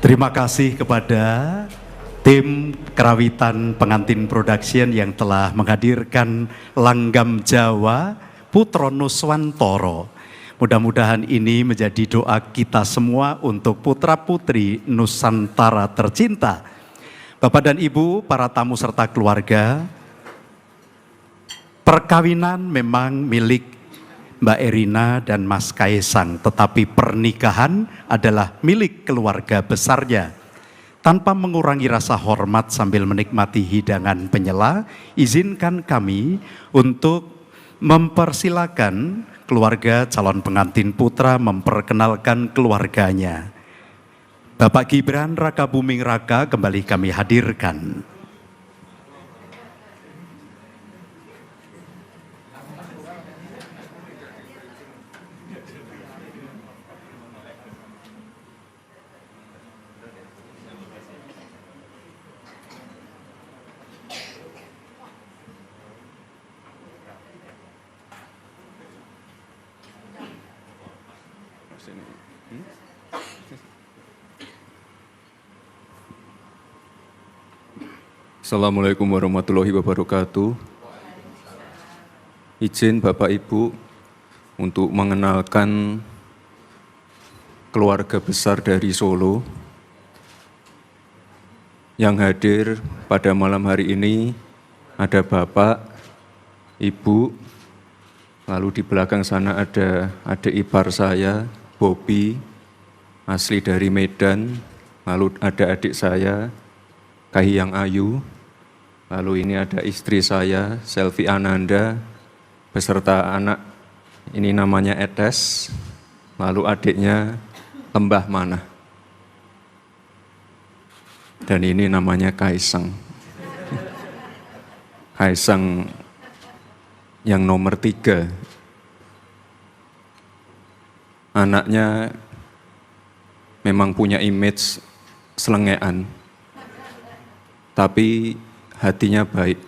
Terima kasih kepada tim Kerawitan Pengantin Production yang telah menghadirkan Langgam Jawa Putra Nuswantara. Mudah-mudahan ini menjadi doa kita semua untuk putra-putri Nusantara tercinta. Bapak dan Ibu, para tamu serta keluarga, perkawinan memang milik Mbak Erina dan Mas Kaisang, tetapi pernikahan adalah milik keluarga besarnya. Tanpa mengurangi rasa hormat sambil menikmati hidangan penyela, izinkan kami untuk mempersilakan keluarga calon pengantin putra memperkenalkan keluarganya. Bapak Gibran Raka Buming Raka kembali kami hadirkan. Assalamualaikum warahmatullahi wabarakatuh. Izin Bapak Ibu untuk mengenalkan keluarga besar dari Solo yang hadir pada malam hari ini. Ada Bapak, Ibu, lalu di belakang sana ada adik ipar saya, Bobi, asli dari Medan, lalu ada adik saya, Kahiyang Ayu, lalu ini ada istri saya, Selvi Ananda, beserta anak, ini namanya Etes, lalu adiknya Lembah Mana. Dan ini namanya Kaisang. Kaisang yang nomor 3. Anaknya memang punya image selengean, tapi hatinya baik.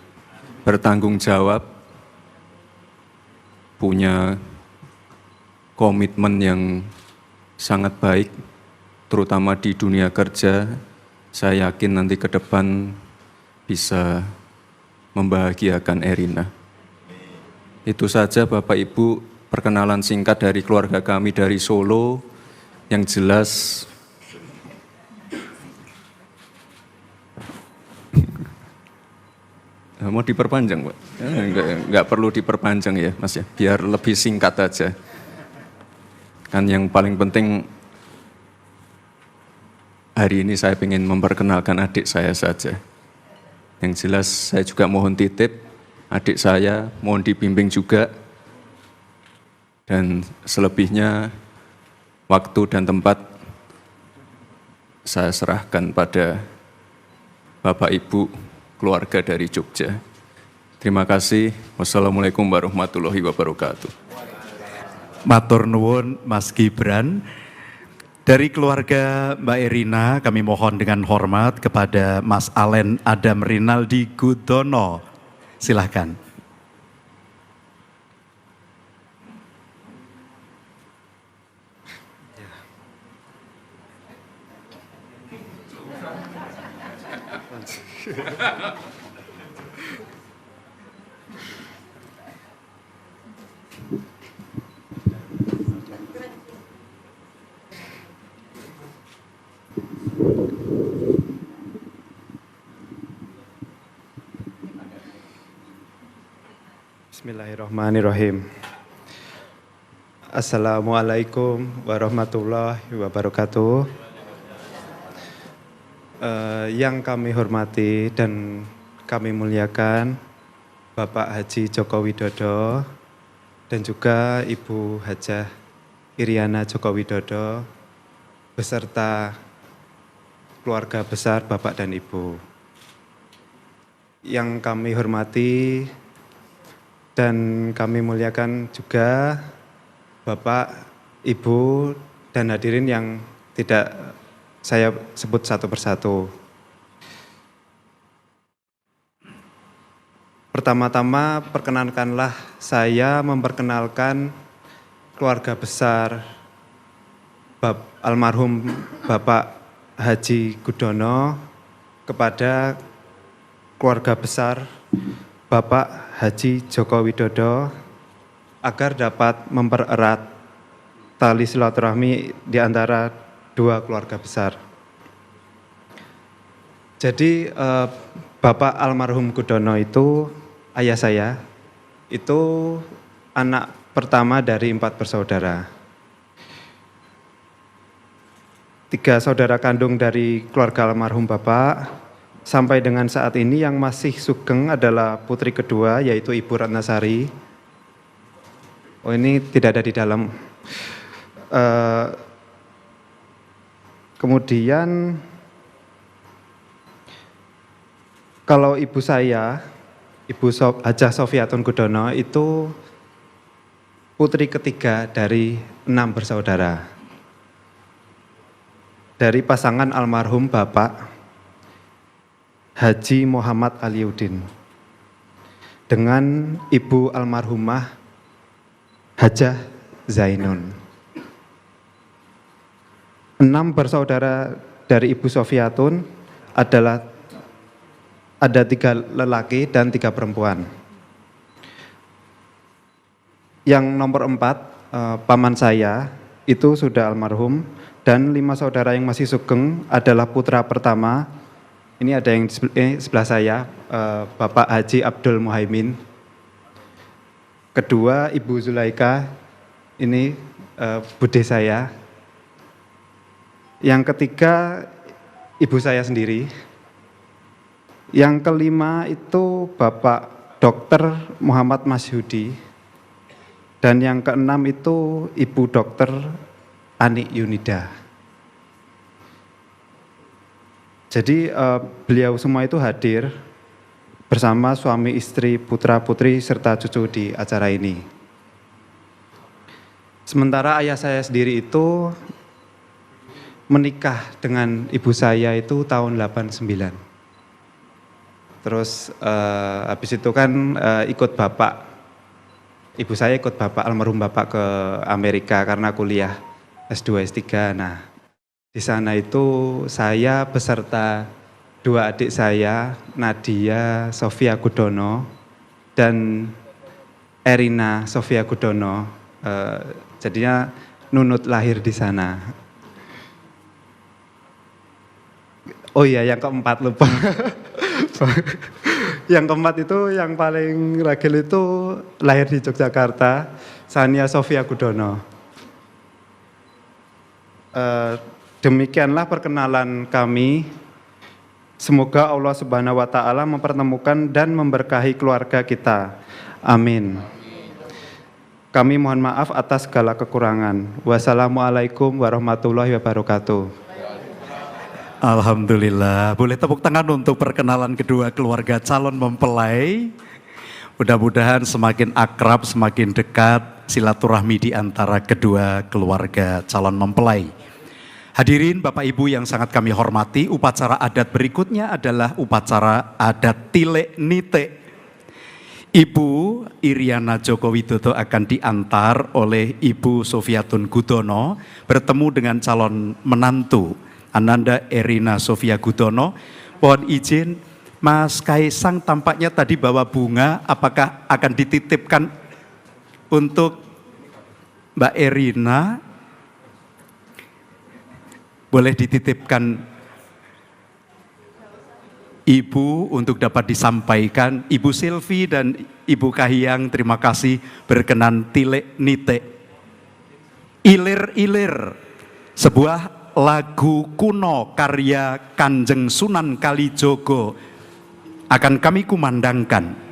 bertanggung jawab, punya komitmen yang sangat baik, terutama di dunia kerja. Saya yakin nanti ke depan bisa membahagiakan Erina. Itu saja Bapak Ibu perkenalan singkat dari keluarga kami dari Solo. Yang jelas mau diperpanjang, Pak? Enggak perlu diperpanjang ya, Mas ya, biar lebih singkat aja. Kan yang paling penting hari ini saya ingin memperkenalkan adik saya saja. Yang jelas saya juga mohon titip adik saya, mohon dibimbing juga. Dan selebihnya waktu dan tempat saya serahkan pada Bapak Ibu keluarga dari Jogja. Terima kasih. Wassalamualaikum warahmatullahi wabarakatuh. Matur nuwun Mas Gibran. Dari keluarga Mbak Erina kami mohon dengan hormat kepada Mas Alen Adam Rinaldi Gudono. Silahkan. Bismillahirrahmanirrahim. Assalamualaikum warahmatullahi wabarakatuh. Yang kami hormati dan kami muliakan Bapak Haji Joko Widodo dan juga Ibu Hajah Iriana Joko Widodo beserta keluarga besar Bapak dan Ibu. Yang kami hormati dan kami muliakan juga Bapak, Ibu, dan hadirin yang tidak saya sebut satu persatu. Pertama-tama perkenankanlah saya memperkenalkan keluarga besar almarhum Bapak Haji Gudono kepada keluarga besar Bapak Haji Joko Widodo agar dapat mempererat tali silaturahmi di antara dua keluarga besar. Jadi Bapak almarhum Gudono itu ayah saya, itu anak pertama dari 4 bersaudara. 3 saudara kandung dari keluarga almarhum Bapak. Sampai dengan saat ini yang masih sugeng adalah putri kedua yaitu Ibu Ratnasari. Oh ini tidak ada di dalam. Kemudian kalau ibu saya, Ibu Hajah Sofiatun Gudono itu putri ketiga dari 6 bersaudara. Dari pasangan almarhum Bapak Haji Muhammad Aliuddin dengan Ibu almarhumah Hajah Zainun. 6 bersaudara dari Ibu Sofiatun adalah ada 3 lelaki dan 3 perempuan. Yang nomor 4 paman saya itu sudah almarhum dan 5 saudara yang masih sugeng adalah putra pertama. Ini ada yang di sebelah saya, Bapak Haji Abdul Muhaimin. Kedua, Ibu Zulaika, ini bude saya. Yang ketiga, ibu saya sendiri. Yang kelima itu Bapak Dr. Muhammad Masyudi. Dan yang keenam itu Ibu Dr. Ani Yunida. Jadi beliau semua itu hadir bersama suami istri, putra putri serta cucu di acara ini. Sementara ayah saya sendiri itu menikah dengan ibu saya itu tahun 89. Terus habis itu kan ikut bapak, ibu saya ikut bapak, almarhum bapak ke Amerika karena kuliah S2, S3. Nah, di sana itu saya beserta 2 adik saya, Nadia Sofia Gudono dan Erina Sofia Gudono. Jadinya Nunut lahir di sana. Oh iya, yang keempat lupa. Yang keempat itu yang paling ragil itu lahir di Yogyakarta, Sania Sofia Gudono. Demikianlah perkenalan kami. Semoga Allah Subhanahu wa taala mempertemukan dan memberkahi keluarga kita. Amin. Kami mohon maaf atas segala kekurangan. Wassalamualaikum warahmatullahi wabarakatuh. Alhamdulillah. Boleh tepuk tangan untuk perkenalan kedua keluarga calon mempelai. Mudah-mudahan semakin akrab, semakin dekat silaturahmi di antara kedua keluarga calon mempelai. Hadirin Bapak Ibu yang sangat kami hormati, upacara adat berikutnya adalah upacara adat Tilek Nite. Ibu Iriana Joko Widodo akan diantar oleh Ibu Sofiatun Gudono bertemu dengan calon menantu Ananda Erina Sofia Gudono. Mohon izin, Mas Kaisang tampaknya tadi bawa bunga, apakah akan dititipkan untuk Mbak Erina? Boleh dititipkan Ibu untuk dapat disampaikan. Ibu Silvi dan Ibu Kahiyang, terima kasih berkenan Tilek Nite. Ilir-ilir, sebuah lagu kuno karya Kanjeng Sunan Kalijogo akan kami kumandangkan.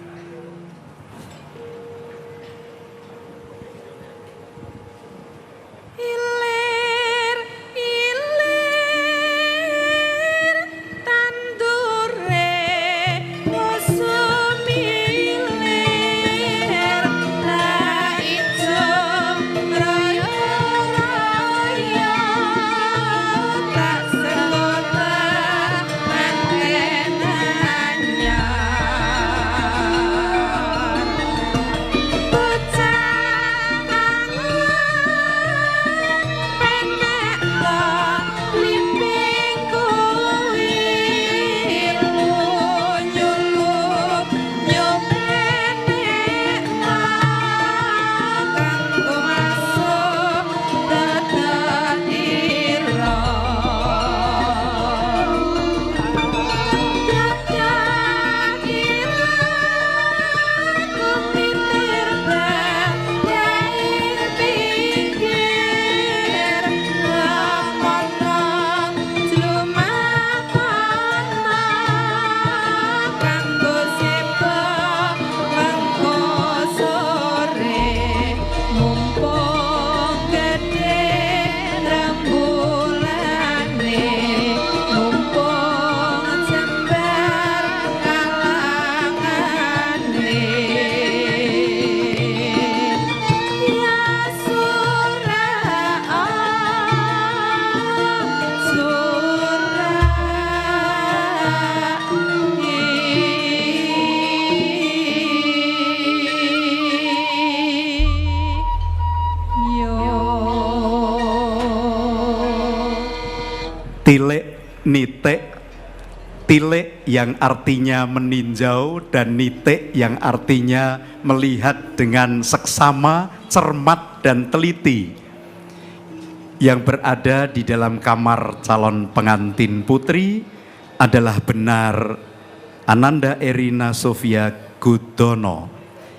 Tilek Nite, tilek yang artinya meninjau dan nite yang artinya melihat dengan seksama, cermat dan teliti, yang berada di dalam kamar calon pengantin putri adalah benar Ananda Erina Sofia Gudono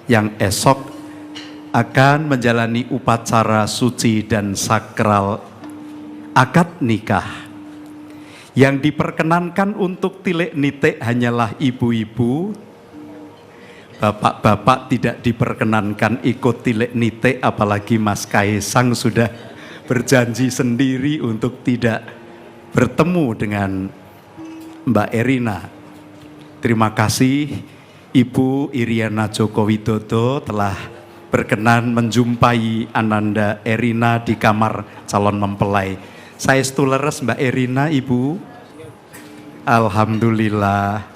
yang esok akan menjalani upacara suci dan sakral akad nikah. Yang diperkenankan untuk tilek nite hanyalah ibu-ibu, bapak-bapak tidak diperkenankan ikut tilek nite, apalagi Mas Kaisang sudah berjanji sendiri untuk tidak bertemu dengan Mbak Erina. Terima kasih Ibu Iriana Joko Widodo telah berkenan menjumpai Ananda Erina di kamar calon mempelai. Saya leres Mbak Erina, Ibu. Alhamdulillah.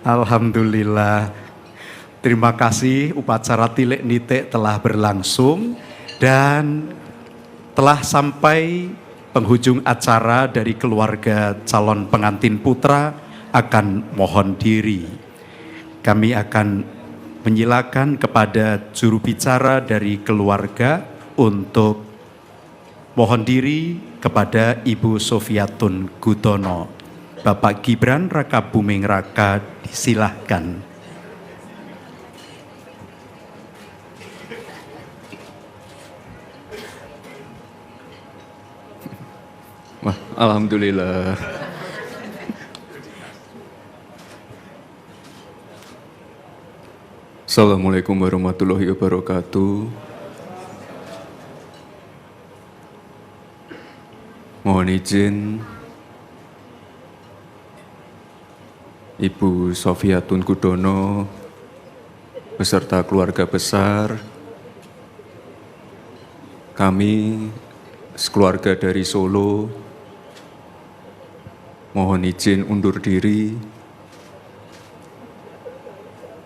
Alhamdulillah. Terima kasih, upacara tilik nitik telah berlangsung dan telah sampai penghujung acara. Dari keluarga calon pengantin putra akan mohon diri. Kami akan menyilakan kepada juru bicara dari keluarga untuk mohon diri kepada Ibu Sofiatun Gudono. Bapak Gibran Raka Buming Raka, disilahkan. Wah, alhamdulillah. Assalamualaikum warahmatullahi wabarakatuh. Mohon izin Ibu Sofiatun Gudono beserta keluarga besar, kami sekeluarga dari Solo mohon izin undur diri.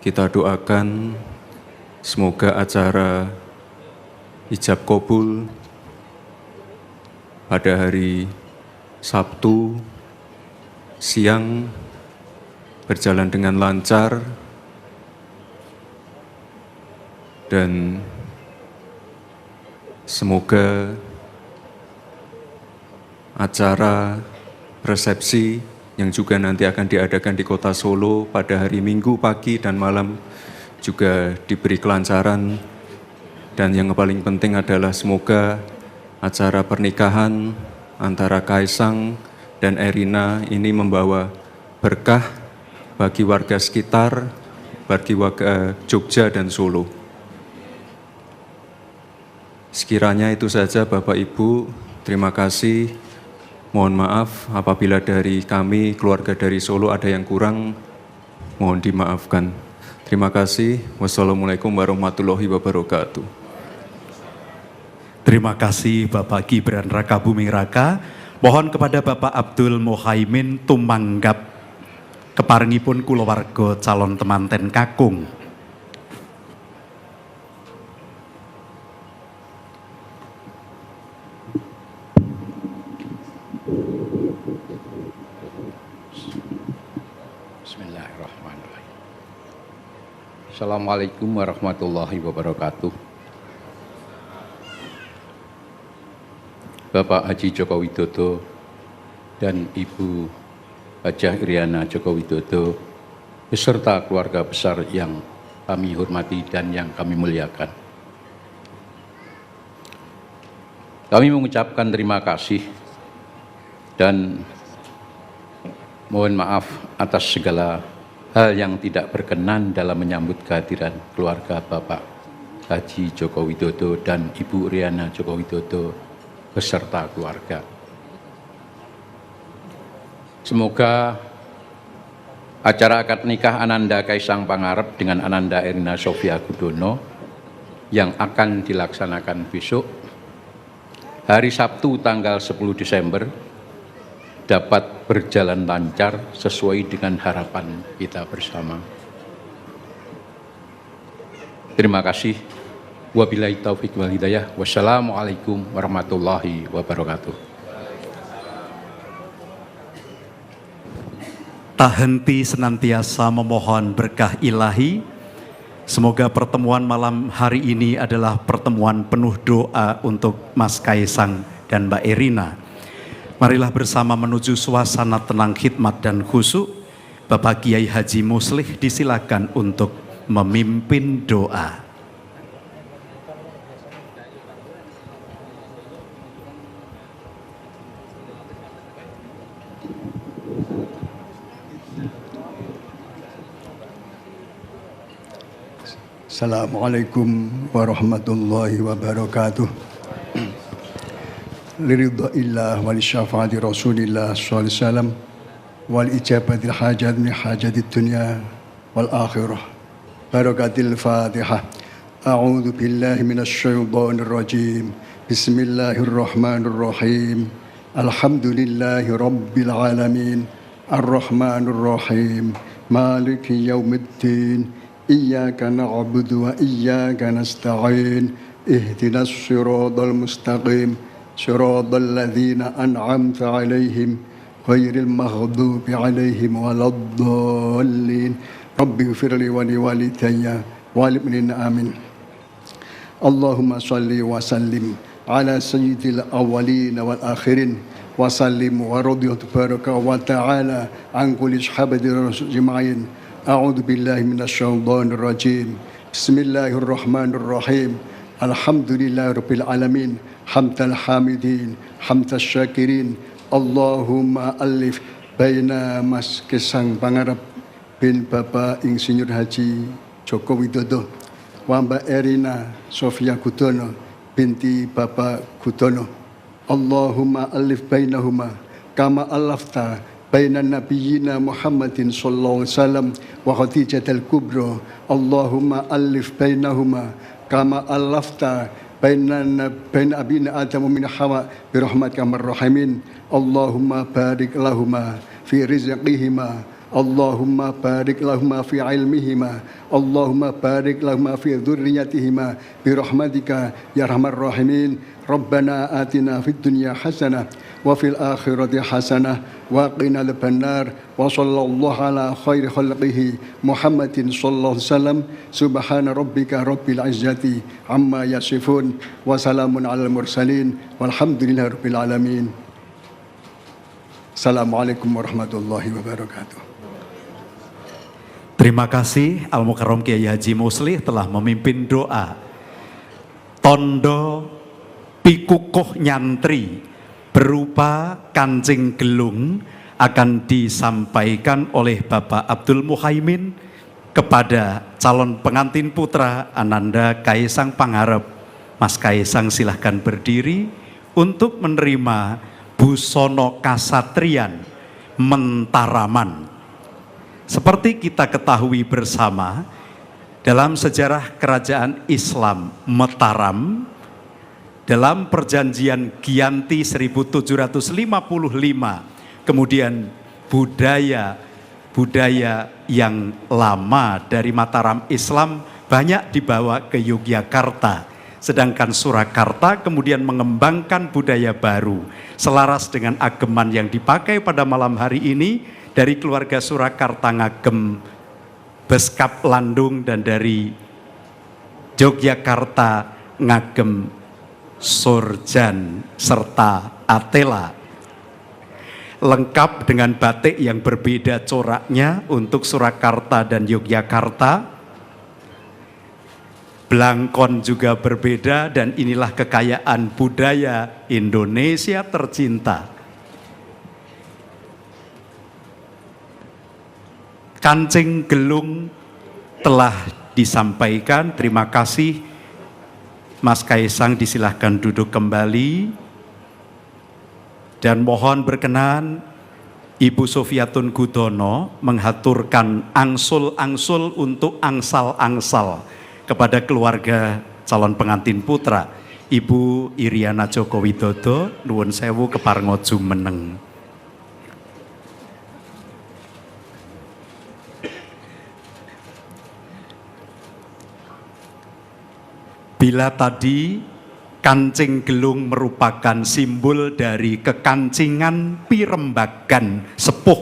Kita doakan semoga acara ijab kabul pada hari Sabtu siang berjalan dengan lancar dan semoga acara resepsi yang juga nanti akan diadakan di Kota Solo pada hari Minggu pagi dan malam juga diberi kelancaran, dan yang paling penting adalah semoga acara pernikahan antara Kaisang dan Erina ini membawa berkah bagi warga sekitar, bagi warga Jogja dan Solo. Sekiranya itu saja Bapak Ibu, terima kasih. Mohon maaf apabila dari kami, keluarga dari Solo ada yang kurang, mohon dimaafkan. Terima kasih. Wassalamualaikum warahmatullahi wabarakatuh. Terima kasih Bapak Gibran Raka Buming Raka. Mohon kepada Bapak Abdul Muhaimin tumanggap keparengipun kulawarga calon temanten kakung. Bismillahirrahmanirrahim. Assalamualaikum warahmatullahi wabarakatuh. Bapak Haji Joko Widodo dan Ibu Hajah Iriana Joko Widodo beserta keluarga besar yang kami hormati dan yang kami muliakan. Kami mengucapkan terima kasih dan mohon maaf atas segala hal yang tidak berkenan dalam menyambut kehadiran keluarga Bapak Haji Joko Widodo dan Ibu Iriana Joko Widodo beserta keluarga. Semoga acara akad nikah Ananda Kaisang Pangarep dengan Ananda Erina Sofia Gudono yang akan dilaksanakan besok hari Sabtu tanggal 10 Desember dapat berjalan lancar sesuai dengan harapan kita bersama. Terima kasih. Wabillahi taufiq wal hidayah. Wassalamualaikum warahmatullahi wabarakatuh. Tak henti senantiasa memohon berkah ilahi. Semoga pertemuan malam hari ini adalah pertemuan penuh doa untuk Mas Kaisang dan Mbak Erina. Marilah bersama menuju suasana tenang khidmat dan khusyuk. Bapak Kiai Haji Muslih disilakan untuk memimpin doa. Assalamualaikum warahmatullahi wabarakatuh. Liridha'illah wa li syafa'ati Rasulillah sallallahu alaihi wasallam wal ijabatil hajat min hajatid dunya wal akhirah. Barakatil Fatihah. A'udzu billahi minasy syaithanir rajim. Bismillahirrahmanirrahim. Alhamdulillahi rabbil alamin. Ar-Rahmanir Rahim. مالك يوم الدين إياك نعبد وإياك نستعين اهدنا الصراط المستقيم صراط الذين أنعمت عليهم غير المغضوب عليهم ولا الضالين رب اغفر لي ولوالدي وللمؤمنين آمين. اللهم صل وسلم على سيد الأولين والآخرين وسلم ورضي تبارك وتعالى عن كل صحابة الرسول أجمعين. أعوذ بالله من الشيطان الرجيم. بسم الله الرحمن الرحيم. الحمد لله رب العالمين حمد الحامدين حمد الشاكرين. اللهم ألف بين Mas Kesang Pangarep bin Bapak Insinyur Haji Joko Widodo wa Mbak Erina Sofia Gudono binti Bapak Gudono. Allahumma alif bainahuma kama alafta bainan nabiyyina Muhammadin sallallahu alaihi wasallam wa Khadijatul Kubra. Allahumma alif bainahuma kama alafta bain abina Adam min Hawa bi rahmatika arrahimin. Allahumma barik lahuma fi rizqihima. Allahumma barik lahuma fi ilmihima. Allahumma barik lahuma fi dzurriyyatihima bi rahmatika ya arhamar rahimin. Rabbana atina fid dunya hasanah wa fil akhirati hasanah wa qina adzabannar wa sallallahu ala khairi khalqihi Muhammadin sallallahu alaihi wasallam. Subhana rabbika rabbil izzati amma yasifun wa salamun alal mursalin walhamdulillahi rabbil alamin. Assalamualaikum warahmatullahi wabarakatuh. Terima kasih Al-Mukarram Kiai Haji Muslih telah memimpin doa tondo pikukuh nyantri berupa kancing gelung akan disampaikan oleh Bapak Abdul Muhaimin kepada calon pengantin putra Ananda Kaisang Pangarep. Mas Kaisang silahkan berdiri untuk menerima busono kasatrian Mentaraman. Seperti kita ketahui bersama, dalam sejarah kerajaan Islam Mataram, dalam perjanjian Giyanti 1755, kemudian budaya yang lama dari Mataram Islam banyak dibawa ke Yogyakarta. Sedangkan Surakarta kemudian mengembangkan budaya baru selaras dengan ageman yang dipakai pada malam hari ini dari keluarga Surakarta ngagem Beskap Landung dan dari Yogyakarta ngagem Sorjan serta Atela. Lengkap dengan batik yang berbeda coraknya untuk Surakarta dan Yogyakarta. Blangkon juga berbeda dan inilah kekayaan budaya Indonesia tercinta. Kancing gelung telah disampaikan, terima kasih. Mas Kaisang disilahkan duduk kembali. Dan mohon berkenan Ibu Sofiatun Gudono menghaturkan angsul-angsul untuk angsal-angsal kepada keluarga calon pengantin putra Ibu Iriana Joko Widodo. Nuwun sewu keparenga jumeneng. Bila tadi kancing gelung merupakan simbol dari kekancingan pirembagan sepuh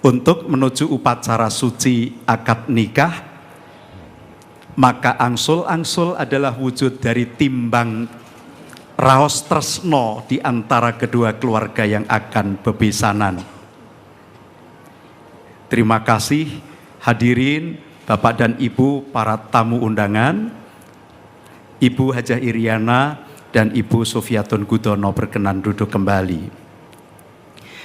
untuk menuju upacara suci akad nikah, maka angsul-angsul adalah wujud dari timbang raos tresno di antara kedua keluarga yang akan bebesanan. Terima kasih hadirin, Bapak dan Ibu para tamu undangan. Ibu Hajah Iriana dan Ibu Sofiatun Gudono berkenan duduk kembali.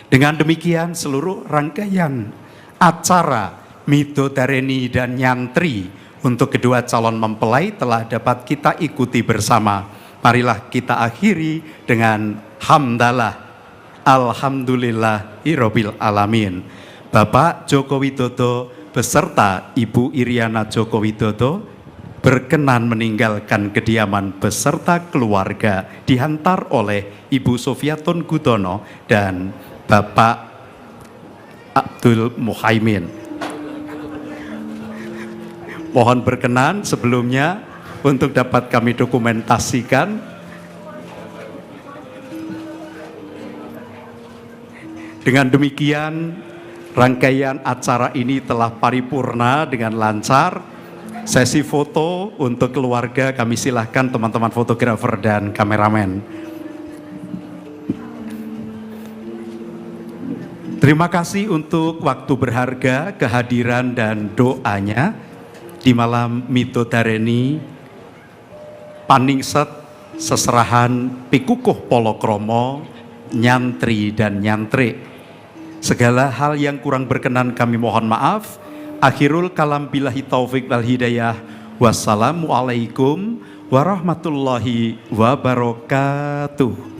Dengan demikian seluruh rangkaian acara midodareni dan nyantri untuk kedua calon mempelai telah dapat kita ikuti bersama. Marilah kita akhiri dengan hamdalah. Alhamdulillahirabbil alamin. Bapak Joko Widodo beserta Ibu Iriana Joko Widodo berkenan meninggalkan kediaman beserta keluarga dihantar oleh Ibu Sofiatun Gudono dan Bapak Abdul Muhaimin. Mohon berkenan sebelumnya untuk dapat kami dokumentasikan. Dengan demikian, rangkaian acara ini telah paripurna dengan lancar. Sesi foto untuk keluarga kami silahkan teman-teman fotografer dan kameramen. Terima kasih untuk waktu berharga, kehadiran dan doanya di malam Midodareni Paningset Seserahan Pikukuh Polokromo Nyantri dan Nyantrik. Segala hal yang kurang berkenan kami mohon maaf. Akhirul kalam billahi taufik wal hidayah. Wassalamualaikum warahmatullahi wabarakatuh.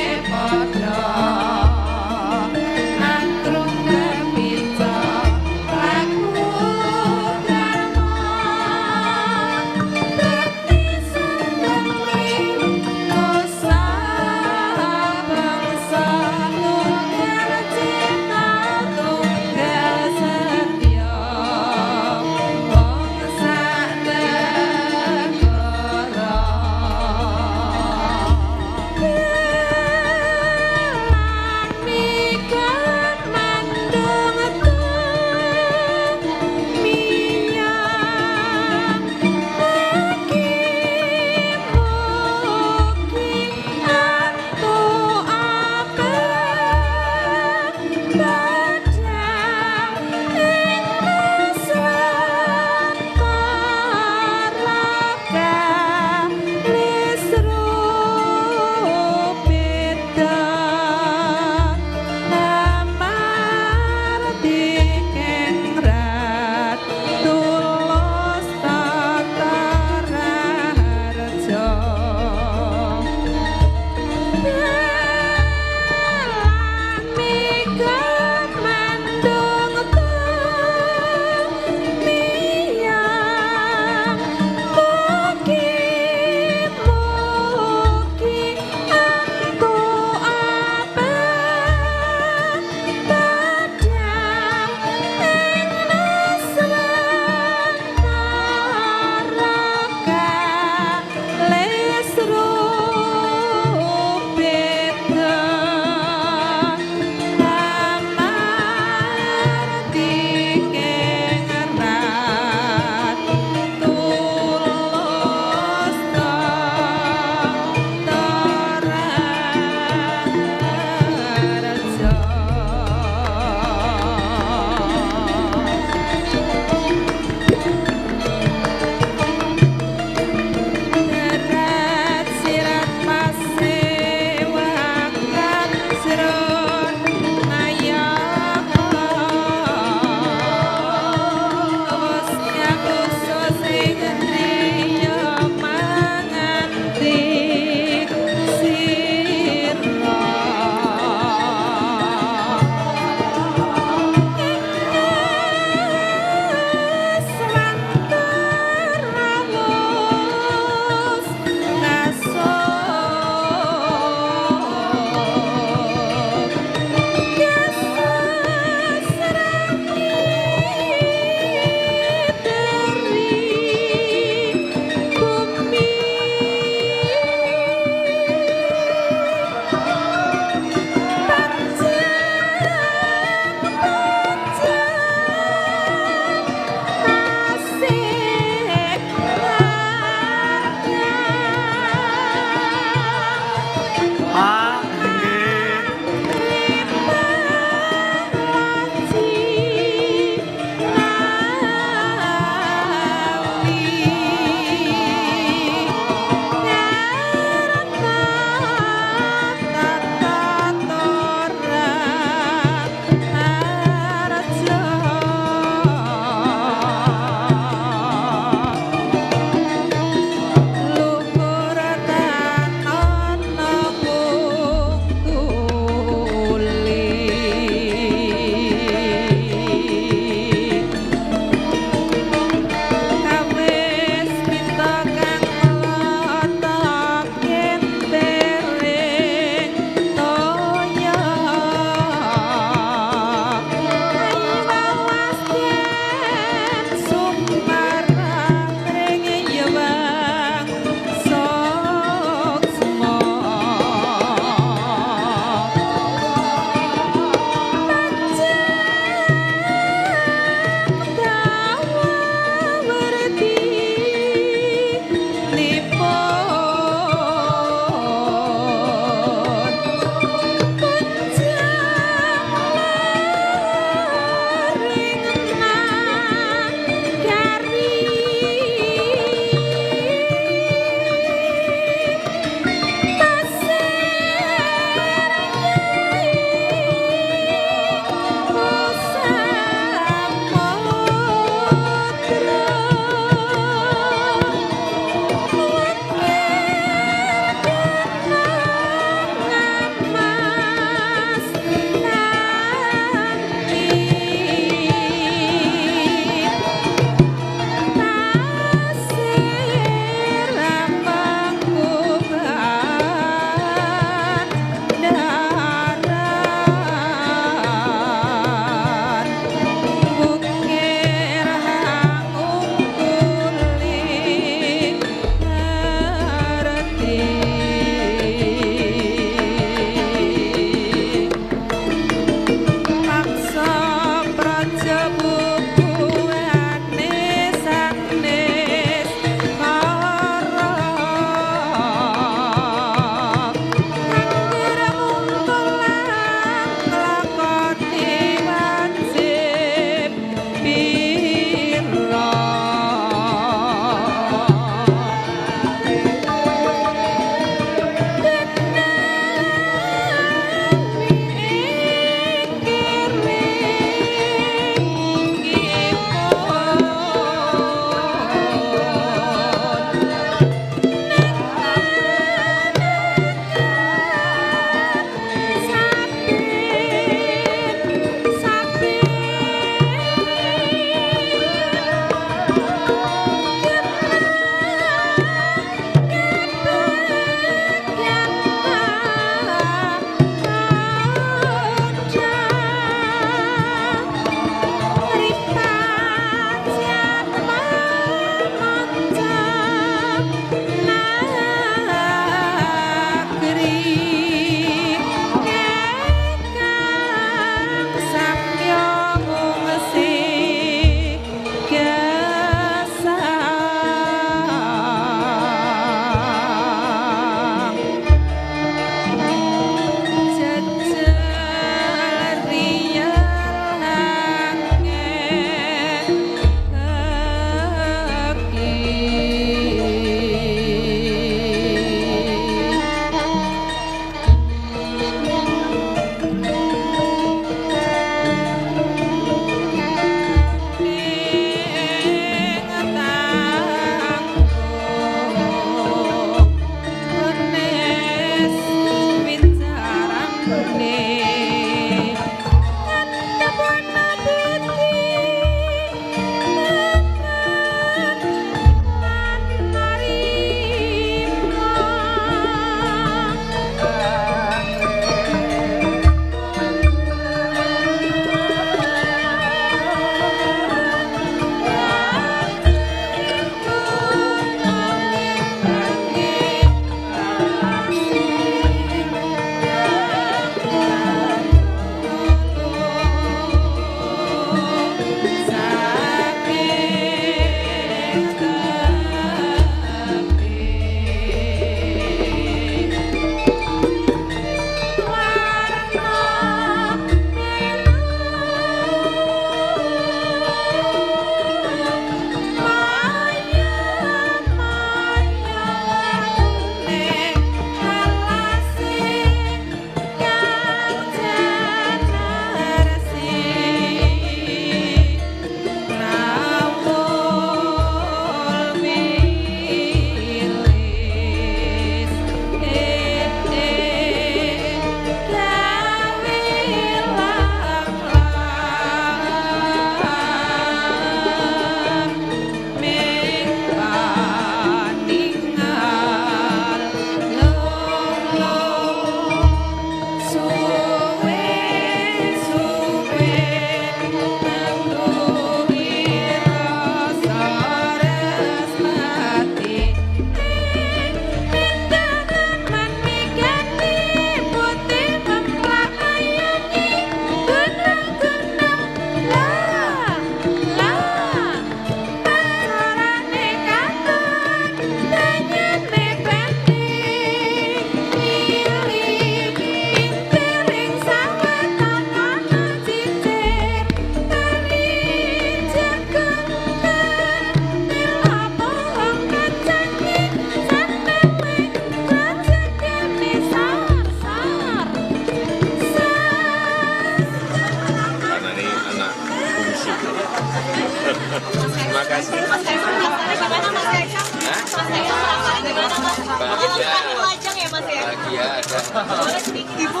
Ibu,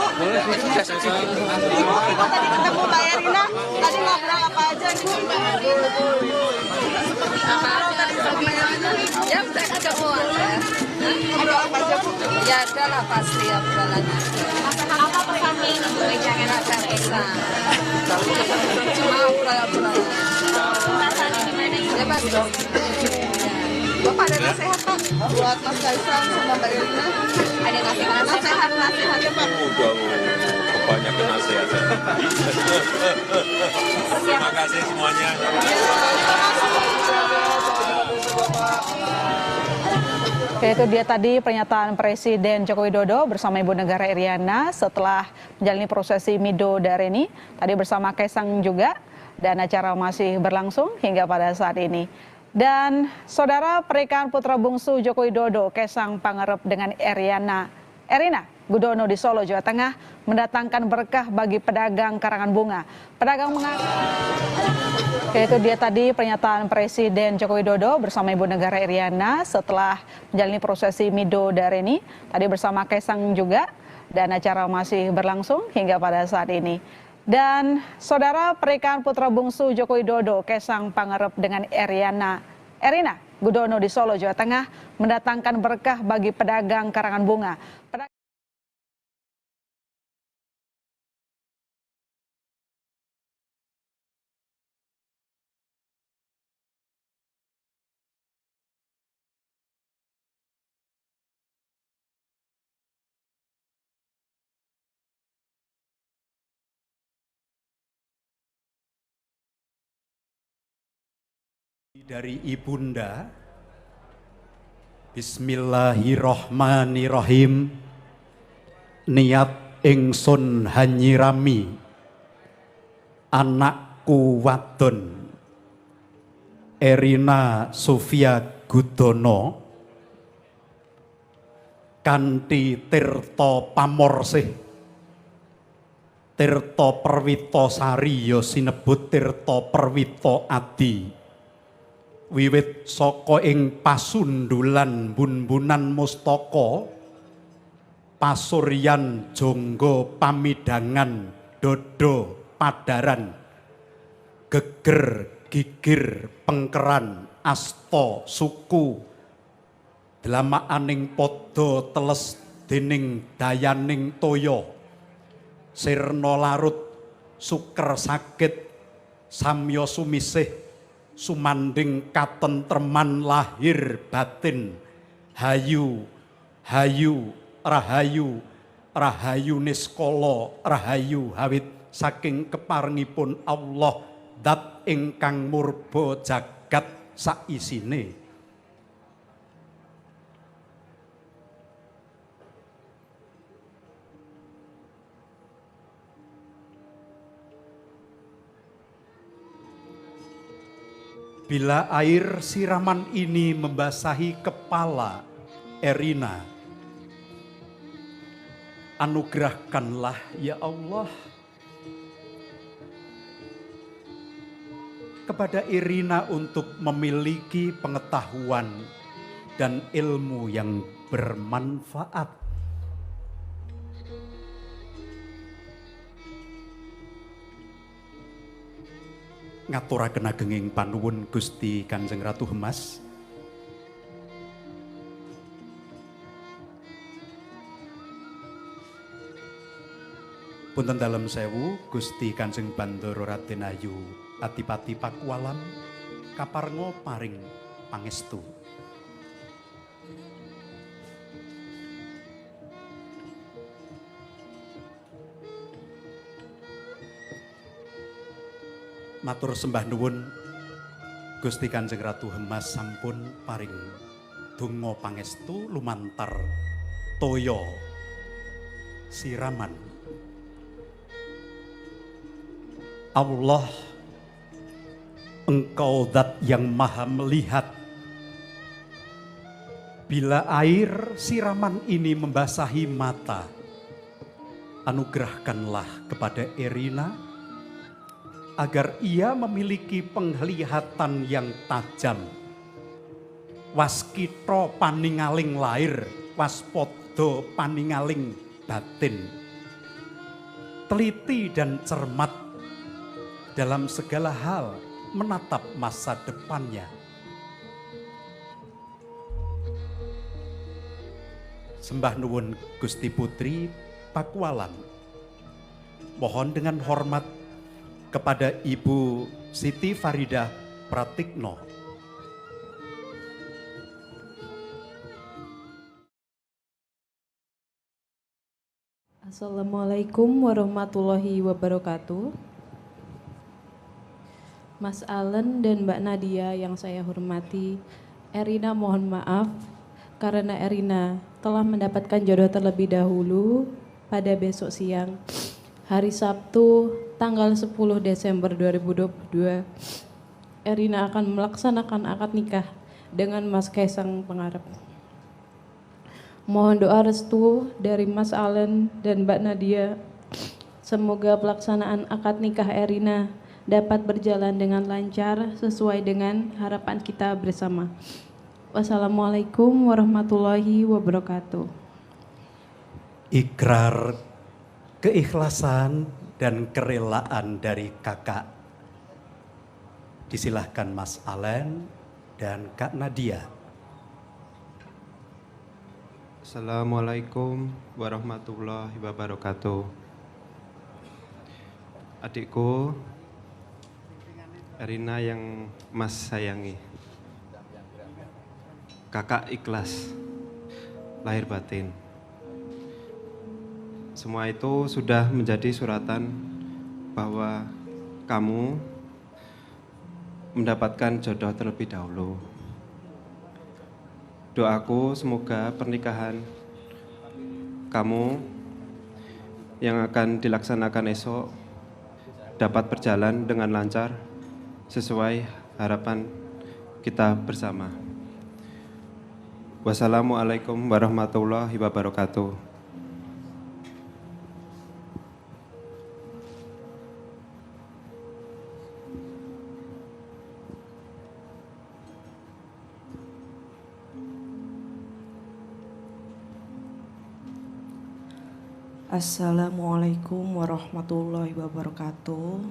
tadi ketemu Mbak Erina, tadi ngobrol apa aja nih? Ya mereka semua ya. Ngobrol apa aja Bu? Ya adalah pasti obrolannya. Apa pesannya yang disampaikan? Rasa Islam. Cuma obrolan. Ya pasti. Bapak ada nasihat Pak buat Mas Kaisang sama Mbak Erina? Ada nasihatnya Pak? Udah kebanyakan nasihat. Terima kasih semuanya. Oke, itu dia tadi pernyataan Presiden Joko Widodo bersama Ibu Negara Iriana setelah menjalani prosesi Midodareni. Tadi bersama Kaisang juga, dan acara masih berlangsung hingga pada saat ini. Dan saudara, pernikahan putra bungsu Joko Widodo, Kaisang Pangarep dengan Erina Gudono di Solo, Jawa Tengah mendatangkan berkah bagi pedagang karangan bunga. Pedagang mengaku. Oke, itu dia tadi pernyataan Presiden Joko Widodo bersama Ibu Negara Iriana setelah menjalani prosesi Midodareni. Tadi bersama Kaisang juga, dan acara masih berlangsung hingga pada saat ini. Dan saudara, pernikahan putra bungsu Joko Widodo, Kaisang Pangarep dengan Erina Gudono di Solo, Jawa Tengah mendatangkan berkah bagi pedagang karangan bunga. Dari ibunda, Bismillahirrahmanirrahim. Niat ingsun hanyirami anakku wadon Erina Sofia Gudono kanthi tirta pamorsih, tirta perwita sari ya sinebut tirta perwita adi. Wiwit saka ing pasundulan bun-bunan mustaka, pasuryan jonggo pamidangan dodo padaran, geger gigir pengkeran asta suku, dlamaaning padha teles dening dayaning toya, sirna larut suker sakit samya sumisih, sumanding katentreman lahir batin, hayu hayu rahayu rahayu niskala rahayu hawit saking keparengipun Allah dat ingkang murba jagat saisine. Bila air siraman ini membasahi kepala Erina, anugerahkanlah ya Allah kepada Erina untuk memiliki pengetahuan dan ilmu yang bermanfaat. Ngaturaken agenging panuwun Gusti Kanjeng Ratu Hemas. Punten dalem sewu Gusti Kanjeng Bandara Raden Ayu Adipati Pakualam kaparenga paring pangestu. Matur sembah nuwun Gusti Kanjeng Ratu Hemas sampun paring donga pangestu lumantar toya siraman. Allah, Engkau zat yang maha melihat. Bila air siraman ini membasahi mata, anugerahkanlah kepada Erina agar ia memiliki penglihatan yang tajam. Waskita paningaling lair, waspada paningaling batin, teliti dan cermat dalam segala hal menatap masa depannya. Sembah nuwun Gusti Putri Pakualan. Mohon dengan hormat kepada Ibu Siti Faridah Pratikno. Assalamualaikum warahmatullahi wabarakatuh. Mas Allen dan Mbak Nadia yang saya hormati, Erina mohon maaf karena Erina telah mendapatkan jodoh terlebih dahulu pada besok siang, hari Sabtu tanggal 10 Desember 2022. Erina akan melaksanakan akad nikah dengan Mas Kaisang Pangarep. Mohon doa restu dari Mas Allen dan Mbak Nadia. Semoga pelaksanaan akad nikah Erina dapat berjalan dengan lancar sesuai dengan harapan kita bersama. Wassalamualaikum warahmatullahi wabarakatuh. Ikrar keikhlasan dan kerelaan dari kakak. Disilahkan Mas Allen dan Kak Nadia. Assalamualaikum warahmatullahi wabarakatuh. Adikku Erina yang Mas sayangi, kakak ikhlas lahir batin. Semua itu sudah menjadi suratan bahwa kamu mendapatkan jodoh terlebih dahulu. Doaku semoga pernikahan kamu yang akan dilaksanakan esok dapat berjalan dengan lancar sesuai harapan kita bersama. Wassalamualaikum warahmatullahi wabarakatuh. Assalamualaikum warahmatullahi wabarakatuh.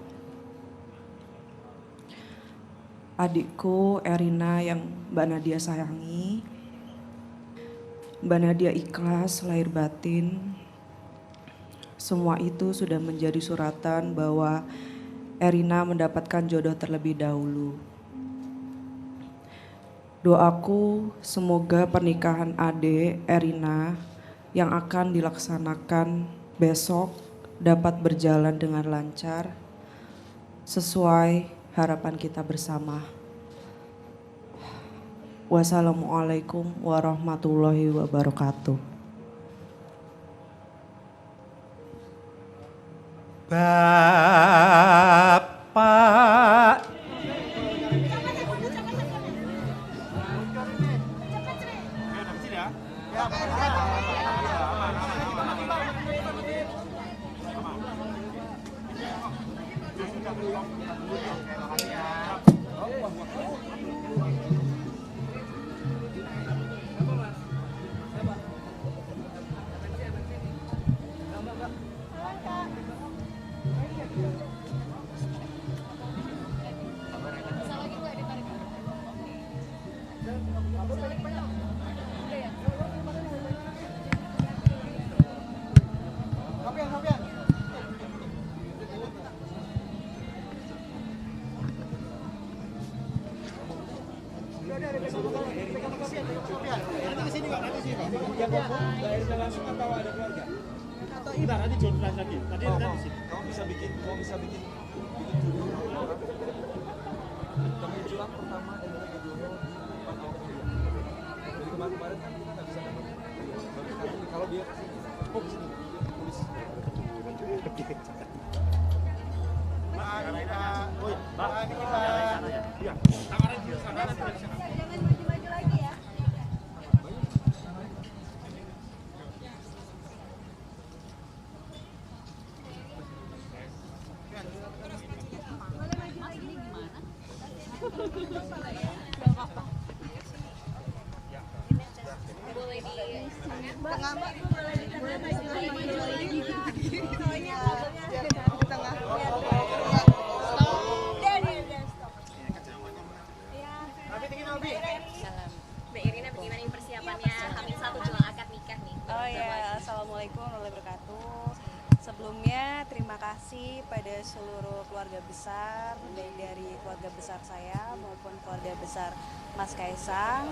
Adikku Erina yang Mbak Nadia sayangi, Mbak Nadia ikhlas lahir batin. Semua itu sudah menjadi suratan bahwa Erina mendapatkan jodoh terlebih dahulu. Doaku semoga pernikahan adik Erina yang akan dilaksanakan besok dapat berjalan dengan lancar sesuai harapan kita bersama. Wassalamualaikum warahmatullahi wabarakatuh. Bapak Boleh di Tengah Mbak. Boleh maju lagi. Soalnya biar di tengah. Salam. Mbak Irina, bagaimana nih persiapannya Hamil 1 jelang akad nikah nih? Oh ya, Assalamualaikum warahmatullahi wabarakatuh. Sebelumnya terima kasih pada seluruh keluarga besar, baik dari keluarga besar saya maupun keluarga besar Mas Kaisang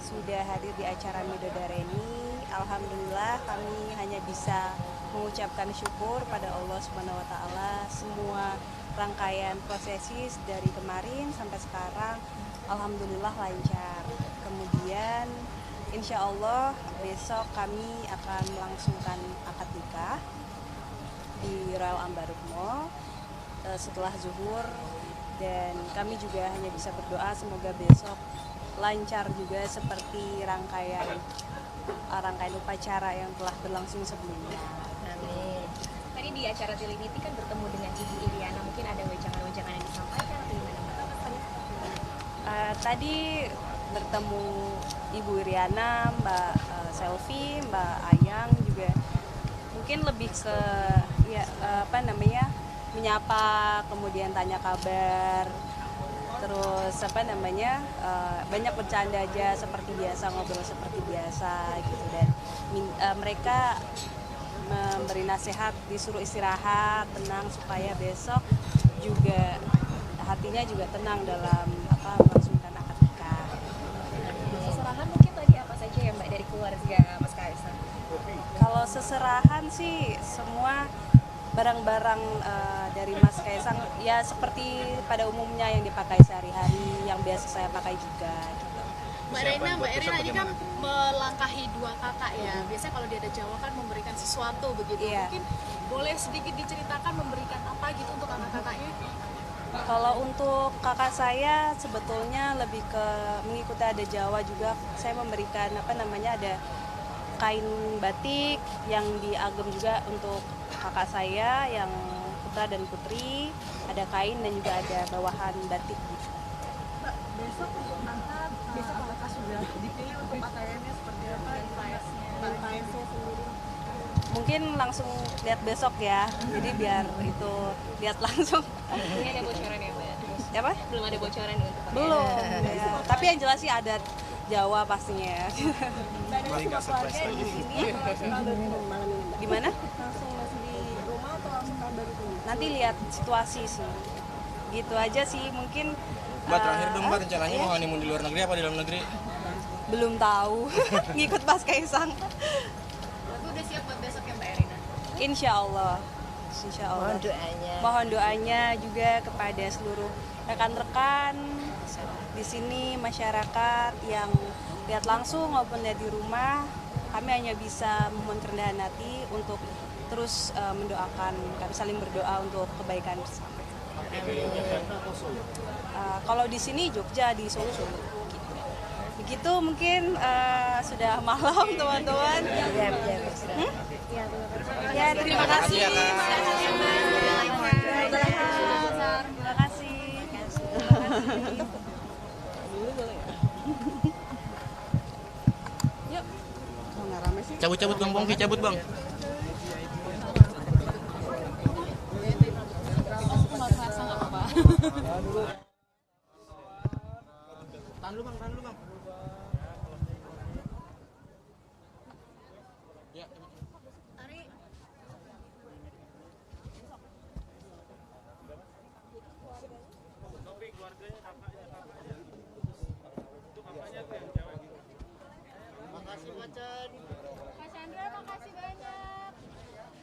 sudah hadir di acara Midodareni. Alhamdulillah kami hanya bisa mengucapkan syukur pada Allah Subhanahu wa taala. Semua rangkaian prosesi dari kemarin sampai sekarang alhamdulillah lancar. Kemudian insya Allah besok kami akan melangsungkan akad nikah di Royal Ambarukmo setelah zuhur, dan kami juga hanya bisa berdoa semoga besok lancar juga seperti rangkaian upacara yang telah berlangsung sebelumnya. Amin. Tadi di acara Trinity kan bertemu dengan Ibu Iriana, mungkin ada wejangan-wejangan yang disampaikan atau gimana? Tadi bertemu Ibu Iriana, Mbak Selvi, Mbak Ayang juga mungkin lebih ke menyapa, kemudian tanya kabar, terus banyak bercanda aja seperti biasa, ngobrol seperti biasa gitu, dan mereka memberi nasihat, disuruh istirahat, tenang supaya besok juga hatinya juga tenang dalam melangsungkan akad nikah. Seserahan mungkin tadi apa saja ya Mbak dari keluarga Mas Kaisang? Kalau seserahan sih semua barang-barang dari Mas Kaisang ya seperti pada umumnya yang dipakai sehari-hari, yang biasa saya pakai juga gitu. Mbak Irina ini kan melangkahi dua kakak ya. Biasanya kalau di adat Jawa kan memberikan sesuatu begitu. Iya. Mungkin boleh sedikit diceritakan memberikan apa gitu untuk kakak-kakaknya? Kalau untuk kakak saya sebetulnya lebih ke mengikuti adat Jawa juga. Saya memberikan ada kain batik yang diagem juga untuk kakak saya yang putra dan putri, ada kain dan juga ada bawahan batik gitu. Mbak, besok untuk akad, besok apakah sudah dipilih untuk pakaiannya seperti apa, dan paesnya sendiri? Mungkin langsung lihat besok ya, jadi biar itu lihat langsung. Ini ada bocoran ya Mbak? Apa? Belum ada bocoran untuk pakaian? Belum, ya. Tapi yang jelas sih adat Jawa pastinya. Di mana? Langsung masih di rumah atau langsung baru dulu? Nanti lihat situasi sih. Gitu aja sih mungkin. Mbak terakhir dong Mbak, rencananya ya? mau honeymoon di luar negeri apa di dalam negeri? Belum tahu. Ngikut Mas Kaisang. Tapi udah siap buat besok ya Mbak Irina? Insya Allah. Insya Allah. Mohon doanya juga kepada seluruh rekan-rekan di sini, masyarakat yang lihat langsung maupun lihat di rumah. Kami hanya bisa memohon kerendahan hati untuk terus mendoakan, kami saling berdoa untuk kebaikan bersama. Kalau di sini Jogja, di Solo. Begitu mungkin sudah malam teman-teman. Ya, terima kasih. Terima kasih. Yuk. Cabut-cabut Bang Bongki, cabut Bang. Tahan dulu Bang. Ya. Makasih Macan. Kak Chandra, makasih banyak.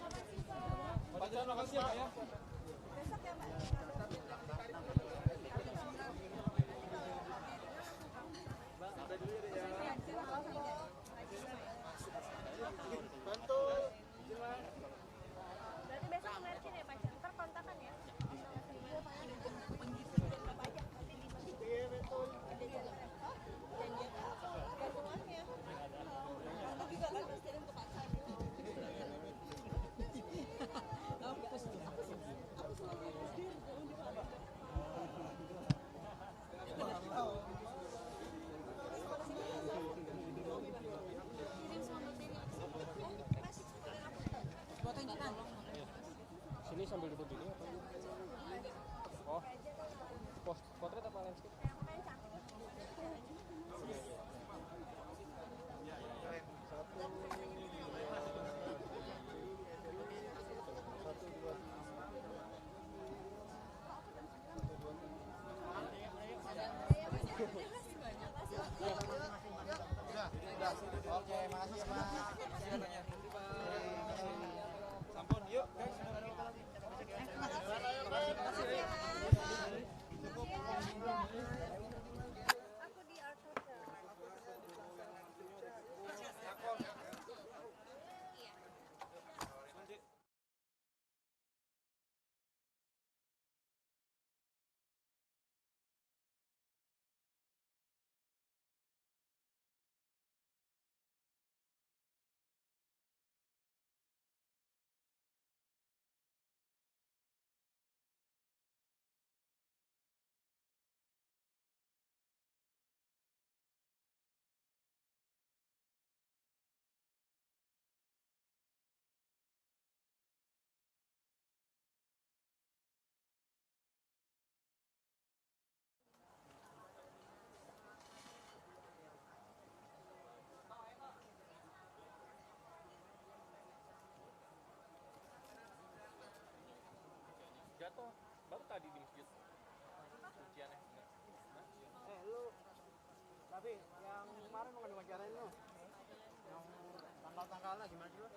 Makasih Pak. Macan, makasih ya Pak ya. Besok ya Mbak. Berarti besok merchin ya Pak Chan, ntar kontakan ya. foto. Baru tadi di masjid. Suciannya. Lu tapi yang kemarin mau ngadu acara lu. Yang tanggal-tanggalnya gimana sih lu?